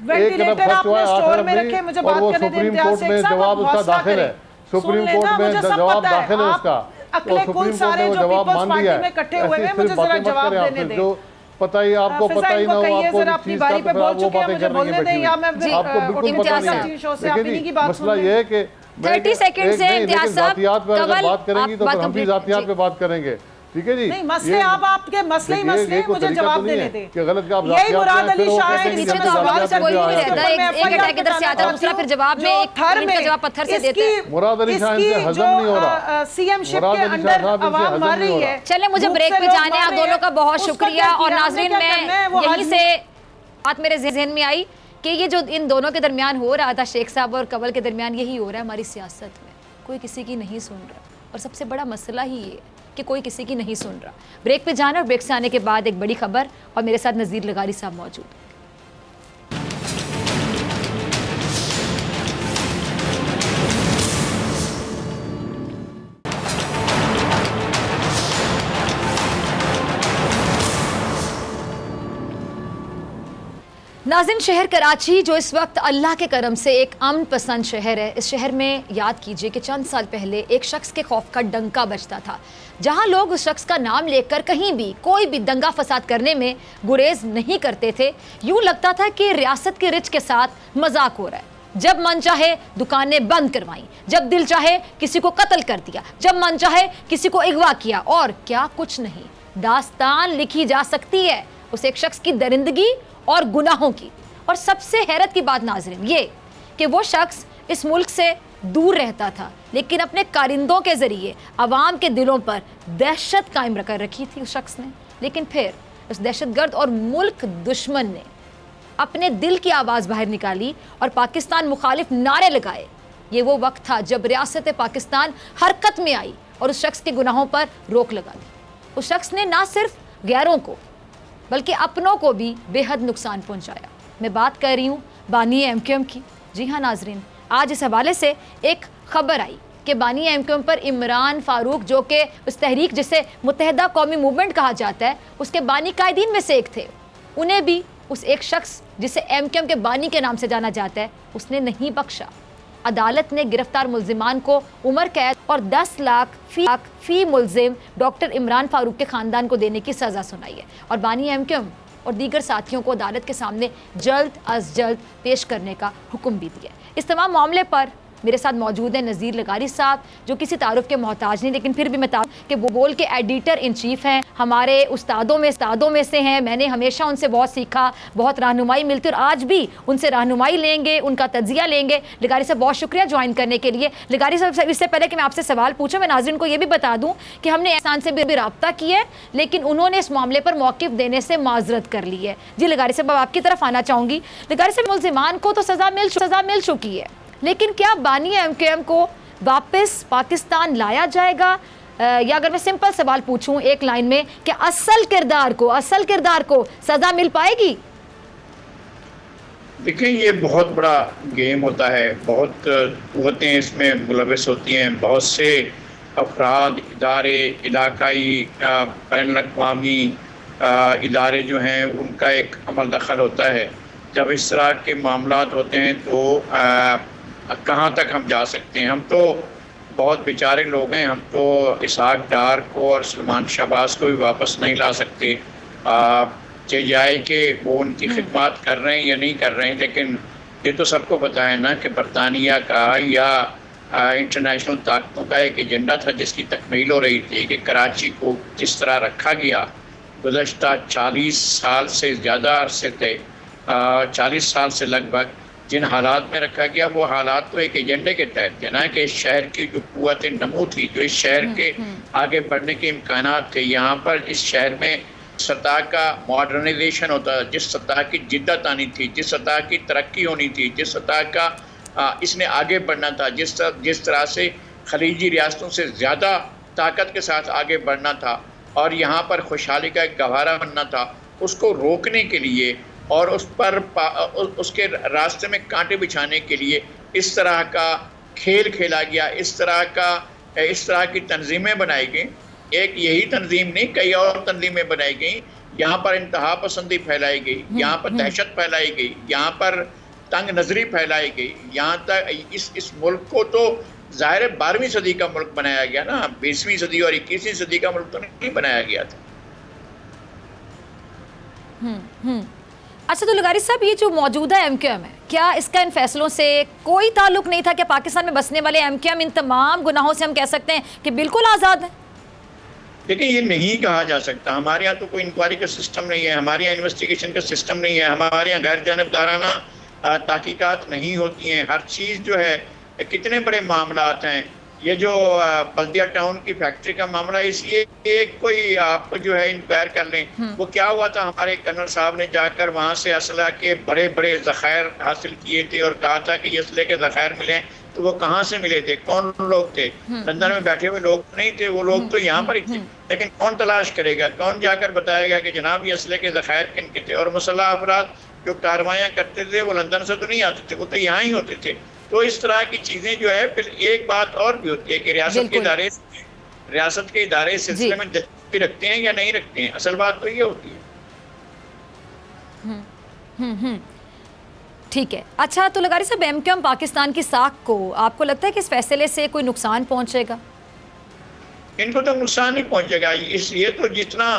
वेंटिलेटर आपने स्टोर में रखे। मुझे बात करने दें इम्तियाज शेख साहब, हौसला करें, सुप्रीम कोर्ट में जवाब दाखिल है उसका, अगले कुल सारे जो पीपल्स पार्टी में इकट्ठे हुए हैं मुझे जरा जवाब देने दें। जो पता ही आपको पता ही ना हो, आपको अपनी बारी पे बोल चुके हैं, मुझे बोलने दें या मैं आपको बिल्कुल पता नहीं है। मसला ये है कि 30 सेकंड से इम्तियाज साहब जातियात पे अगर बात करेंगी तो हम भी जातियात पे बात करेंगे, ठीक है जी। नहीं मसले आप आपके मसले ही मसले, मुझे जवाब देने दें कि गलत का यही मुराद अली शाह है। बीच में तो आवाज से कोई नहीं रहता, एक अटैक इधर से आता है, दूसरा फिर जवाब में एक मिनट का जवाब पत्थर से देते हैं। मुराद अली शाह इनसे हजम नहीं हो रहा, सीएम शिप के अंदर आवाम मर रही है। चलिए मुझे ब्रेक पे जाने, आप दोनों का बहुत शुक्रिया। और नाजरीन मैं यहीं से बात मेरे जहन में आई कि ये जो इन दोनों के दरमियान हो रहा था, शेख साहब और कंवल के दरमियान, यही हो रहा है हमारी सियासत में। कोई किसी की नहीं सुन रहा और सबसे बड़ा मसला ही ये कि कोई किसी की नहीं सुन रहा। ब्रेक पे जाना और ब्रेक से आने के बाद एक बड़ी खबर और मेरे साथ नज़ीर लगारी साहब मौजूद। नाज़रीन, शहर कराची जो इस वक्त अल्लाह के करम से एक अमन पसंद शहर है, इस शहर में याद कीजिए कि चंद साल पहले एक शख्स के खौफ का डंका बजता था, जहां लोग उस शख्स का नाम लेकर कहीं भी कोई भी दंगा फसाद करने में गुरेज नहीं करते थे। यूं लगता था कि रियासत के रिच के साथ मजाक हो रहा है। जब मन चाहे दुकानें बंद करवाई, जब दिल चाहे किसी को कत्ल कर दिया, जब मन चाहे किसी को अगवा किया, और क्या कुछ नहीं। दास्तान लिखी जा सकती है उस एक शख्स की दरिंदगी और गुनाहों की। और सबसे हैरत की बात नाज़रीन ये कि वो शख्स इस मुल्क से दूर रहता था, लेकिन अपने कारिंदों के ज़रिए आवाम के दिलों पर दहशत कायम कर रखी थी उस शख्स ने। लेकिन फिर उस दहशतगर्द और मुल्क दुश्मन ने अपने दिल की आवाज़ बाहर निकाली और पाकिस्तान मुखालिफ नारे लगाए। ये वो वक्त था जब रियासत पाकिस्तान हरकत में आई और उस शख्स के गुनाहों पर रोक लगा दी। उस शख्स ने ना सिर्फ गैरों को बल्कि अपनों को भी बेहद नुकसान पहुंचाया। मैं बात कर रही हूँ बानी एमक्यूएम की। जी हाँ नाजरीन, आज इस हवाले से एक खबर आई कि बानी एमक्यूएम पर इमरान फारूक, जो कि उस तहरीक जिसे मुत्तहिदा कौमी मूवमेंट कहा जाता है, उसके बानी कायदीन में से एक थे, उन्हें भी उस एक शख्स जिसे एमक्यूएम के बानी के नाम से जाना जाता है, उसने नहीं बख्शा। अदालत ने गिरफ्तार मुल्जिमान को उम्र कैद और 10 लाख फी मुल्जिम डॉक्टर इमरान फारूक के ख़ानदान को देने की सज़ा सुनाई है और बानी एमक्यूएम और दीगर साथियों को अदालत के सामने जल्द अज जल्द पेश करने का हुक्म भी दिया। इस तमाम मामले पर मेरे साथ मौजूद हैं नज़ीर लगारी साहब, जो किसी तारुफ के मोहताज नहीं, लेकिन फिर भी मैं कि वो बोल के एडिटर इन चीफ हैं, हमारे उस्तादों में से हैं। मैंने हमेशा उनसे बहुत सीखा, बहुत रहनुमाई मिलती और आज भी उनसे रहनुमाई लेंगे, उनका तज्जिया लेंगे। लगारी साहब बहुत शुक्रिया ज्वाइन करने के लिए। लगारी साहब, इससे पहले कि मैं आपसे सवाल पूछूं, मैं नाज़रीन को ये भी बता दूँ कि हमने एहसान से भी रब्ता किया है, लेकिन उन्होंने इस मामले पर मौक़िफ़ देने से माजरत कर ली है। जी लगारी साहब, आपकी तरफ आना चाहूँगी। लगारी साहब, मुल्जिमान को तो सज़ा मिल चुकी है, लेकिन क्या बानी एमक्यूएम को वापस पाकिस्तान लाया जाएगा? या अगर मैं सिंपल सवाल पूछूं एक लाइन में, कि असल किरदार को सजा मिल पाएगी? देखिए, ये बहुत बड़ा गेम होता है, बहुत कुव्वतें इसमें मुलविस होती हैं, बहुत से अफराद, इदारे, इलाकाई, बैनुल-अक़वामी इदारे जो हैं उनका एक अमल दखल होता है। जब इस तरह के मामलात होते हैं तो कहाँ तक हम जा सकते हैं? हम तो बहुत बेचारे लोग हैं, हम तो इसहाक डार को और सलमान शहबाज को भी वापस नहीं ला सकते। चाहे जाए कि वो उनकी खिदमत कर रहे हैं या नहीं कर रहे हैं, लेकिन ये तो सबको पता है ना कि बरतानिया का या इंटरनेशनल ताकतों का एक एजेंडा था जिसकी तकमील हो रही थी कि कराची को जिस तरह रखा गया गुज़श्ता 40 साल से ज़्यादा अरसे थे, 40 साल से लगभग जिन हालात में रखा गया, वो हालात तो एक एजेंडे के तहत थे ना, कि इस शहर की जो क़ुव्वत नमू थी, जो इस शहर के आगे बढ़ने के इम्कानात थे, यहाँ पर इस शहर में सतह का मॉडर्नाइजेशन होता था, जिस सतह की जिद्दत आनी थी, जिस सतह की तरक्की होनी थी, जिस सतह का इसने आगे बढ़ना था, जिस तरह से खलीजी रियासतों से ज़्यादा ताकत के साथ आगे बढ़ना था और यहाँ पर खुशहाली का एक गहवारा बनना था, उसको रोकने के लिए और उस पर उसके रास्ते में कांटे बिछाने के लिए इस तरह का खेल खेला गया, इस तरह की तंजीमें बनाई गई। एक यही तंजीम नहीं, कई और तंजीमें बनाई गई। यहाँ पर इंतहा पसंदी फैलाई गई, यहाँ पर दहशत फैलाई गई, यहाँ पर तंग नजरी फैलाई गई। यहाँ तक इस मुल्क को तो ज़ाहिर 12वीं सदी का मुल्क बनाया गया ना, 20वीं सदी और 21वीं सदी का मुल्क तो नहीं बनाया गया था। अच्छा, तो लगारी साहब, ये जो मौजूदा MQM है, क्या इसका इन फैसलों से कोई ताल्लुक नहीं था? कि पाकिस्तान में बसने वाले MQM इन तमाम गुनाहों से हम कह सकते हैं कि बिल्कुल आज़ाद है? देखिए, ये नहीं कहा जा सकता। हमारे यहाँ तो कोई इंक्वायरी का सिस्टम नहीं है, हमारे यहाँ इन्वेस्टिगेशन का सिस्टम नहीं है, हमारे यहाँ गैर जानिबदाराना तहकीकात नहीं होती हैं। हर चीज़ जो है, कितने बड़े मामलात हैं। ये जो बल्दिया टाउन की फैक्ट्री का मामला, इसलिए कोई आप जो है इंक्वायर कर लें। वो क्या हुआ था, हमारे कर्नल साहब ने जाकर वहाँ से असला के बड़े बड़े ज़खायर हासिल किए थे और कहा था कि असले के ज़खायर मिले। तो वो कहाँ से मिले थे, कौन लोग थे? लंदन में बैठे हुए लोग नहीं थे, वो लोग तो यहाँ पर ही थे। लेकिन कौन तलाश करेगा, कौन जाकर बताएगा कि जनाब ये असले के ज़खायर किन के थे? और मुसल्लह अफराद जो कार्रवाइयाँ करते थे वो लंदन से तो नहीं आते थे, वो तो यहाँ ही होते थे। तो इस तरह की चीज़ें जो है, फिर एक बात और भी होती है कि रियासत के इदारे इस सिलसिले में दिलचस्पी रखते हैं या नहीं रखते हैं। असल बात तो ये होती है। ठीक है। अच्छा, तो लगारी साहब, MQM पाकिस्तान की साख को आपको लगता है कि इस फैसले से कोई नुकसान पहुंचेगा? इनको तो नुकसान ही पहुंचेगा। इसलिए तो जितना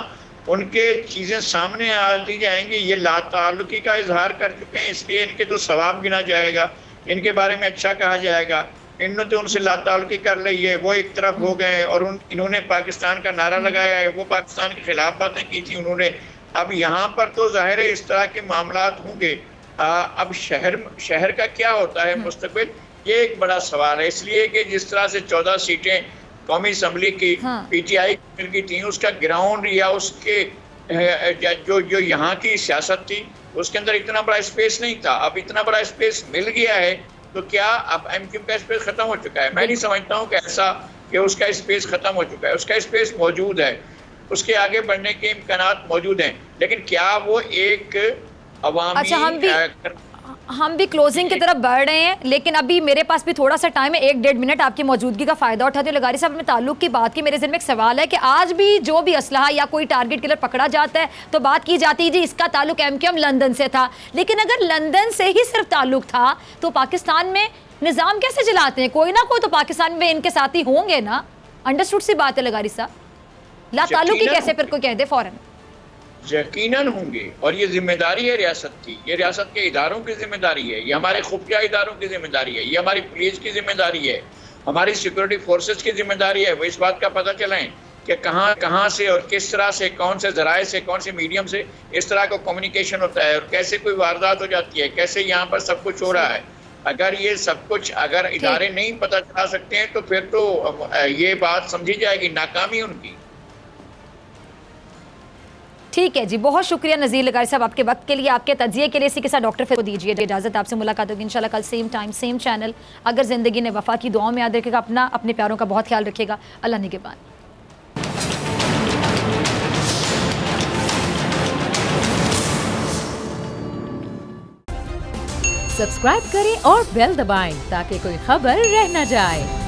उनके चीज़ें सामने आती जाएंगी, ये लाताल्लुकी का इजहार कर चुके हैं, इसलिए इनके तो सवाब गिना जाएगा, इनके बारे में अच्छा कहा जाएगा। इन्होंने तो उनसे लाताल्लुकी कर ली है, वो एक तरफ हो गए और इन्होंने पाकिस्तान का नारा लगाया है, वो पाकिस्तान के खिलाफ बातें की थी उन्होंने। अब यहाँ पर तो जाहिर है इस तरह के मामलात होंगे। अब शहर का क्या होता है मुस्तकबिल, ये एक बड़ा सवाल है। इसलिए कि जिस तरह से 14 सीटें कौमी असम्बली की PTI मिल गई थी, उसका ग्राउंड या उसके जो यहाँ की सियासत थी उसके अंदर इतना बड़ा स्पेस नहीं था। अब इतना बड़ा स्पेस मिल गया है, तो क्या अब MQM का स्पेस खत्म हो चुका है? मैं नहीं समझता हूँ कि ऐसा कि उसका स्पेस खत्म हो चुका है। उसका स्पेस मौजूद है, उसके आगे बढ़ने के इम्कानात मौजूद हैं, लेकिन क्या वो एक अवामी। अच्छा, हम भी क्लोजिंग की तरफ बढ़ रहे हैं, लेकिन अभी मेरे पास भी थोड़ा सा टाइम है। 1-1.5 मिनट आपकी मौजूदगी का फ़ायदा उठाते हुए लगारी साहब, में ताल्लुक की बात की, मेरे ज़हन में एक सवाल है कि आज भी जो भी असलहा या कोई टारगेट किलर पकड़ा जाता है तो बात की जाती है जी इसका ताल्लुक MQM लंदन से था। लेकिन अगर लंदन से ही सिर्फ ताल्लुक था तो पाकिस्तान में निज़ाम कैसे चलाते हैं? कोई ना कोई तो पाकिस्तान में इनके साथी होंगे ना। अंडरस्टूड सी बात है लगारी साहब, ला ताल्लुक ही कैसे फिर कोई कह दे फ़ौरन? यकीनन होंगे, और ये जिम्मेदारी है रियासत की, ये रियासत के इदारों की जिम्मेदारी है, ये हमारे खुफिया इदारों की जिम्मेदारी है, ये हमारी पुलिस की जिम्मेदारी है, हमारी सिक्योरिटी फोर्सेस की जिम्मेदारी है। वो इस बात का पता चलाएं कि कहाँ से और किस तरह से, कौन से जराए से, कौन से मीडियम से इस तरह का कम्युनिकेशन होता है और कैसे कोई वारदात हो जाती है, कैसे यहाँ पर सब कुछ हो रहा है। अगर ये सब कुछ अगर इदारे नहीं पता चला सकते हैं तो फिर तो ये बात समझी जाएगी नाकामी उनकी। ठीक है जी, बहुत शुक्रिया नज़ीर लगारी साहब आपके वक्त के लिए, आपके तजिए के लिए। इसी के साथ डॉक्टर फिर को दीजिए इजाज़त, आपसे मुलाकात होगी इंशाल्लाह कल सेम टाइम सेम चैनल। अगर ज़िंदगी ने वफ़ा की, दुआओं में याद रखिएगा, अपने प्यारों का बहुत ख्याल रखिएगा। अल्लाह निगहबान। सब्सक्राइब करें और बेल दबाएं ताकि कोई खबर रह न जाए।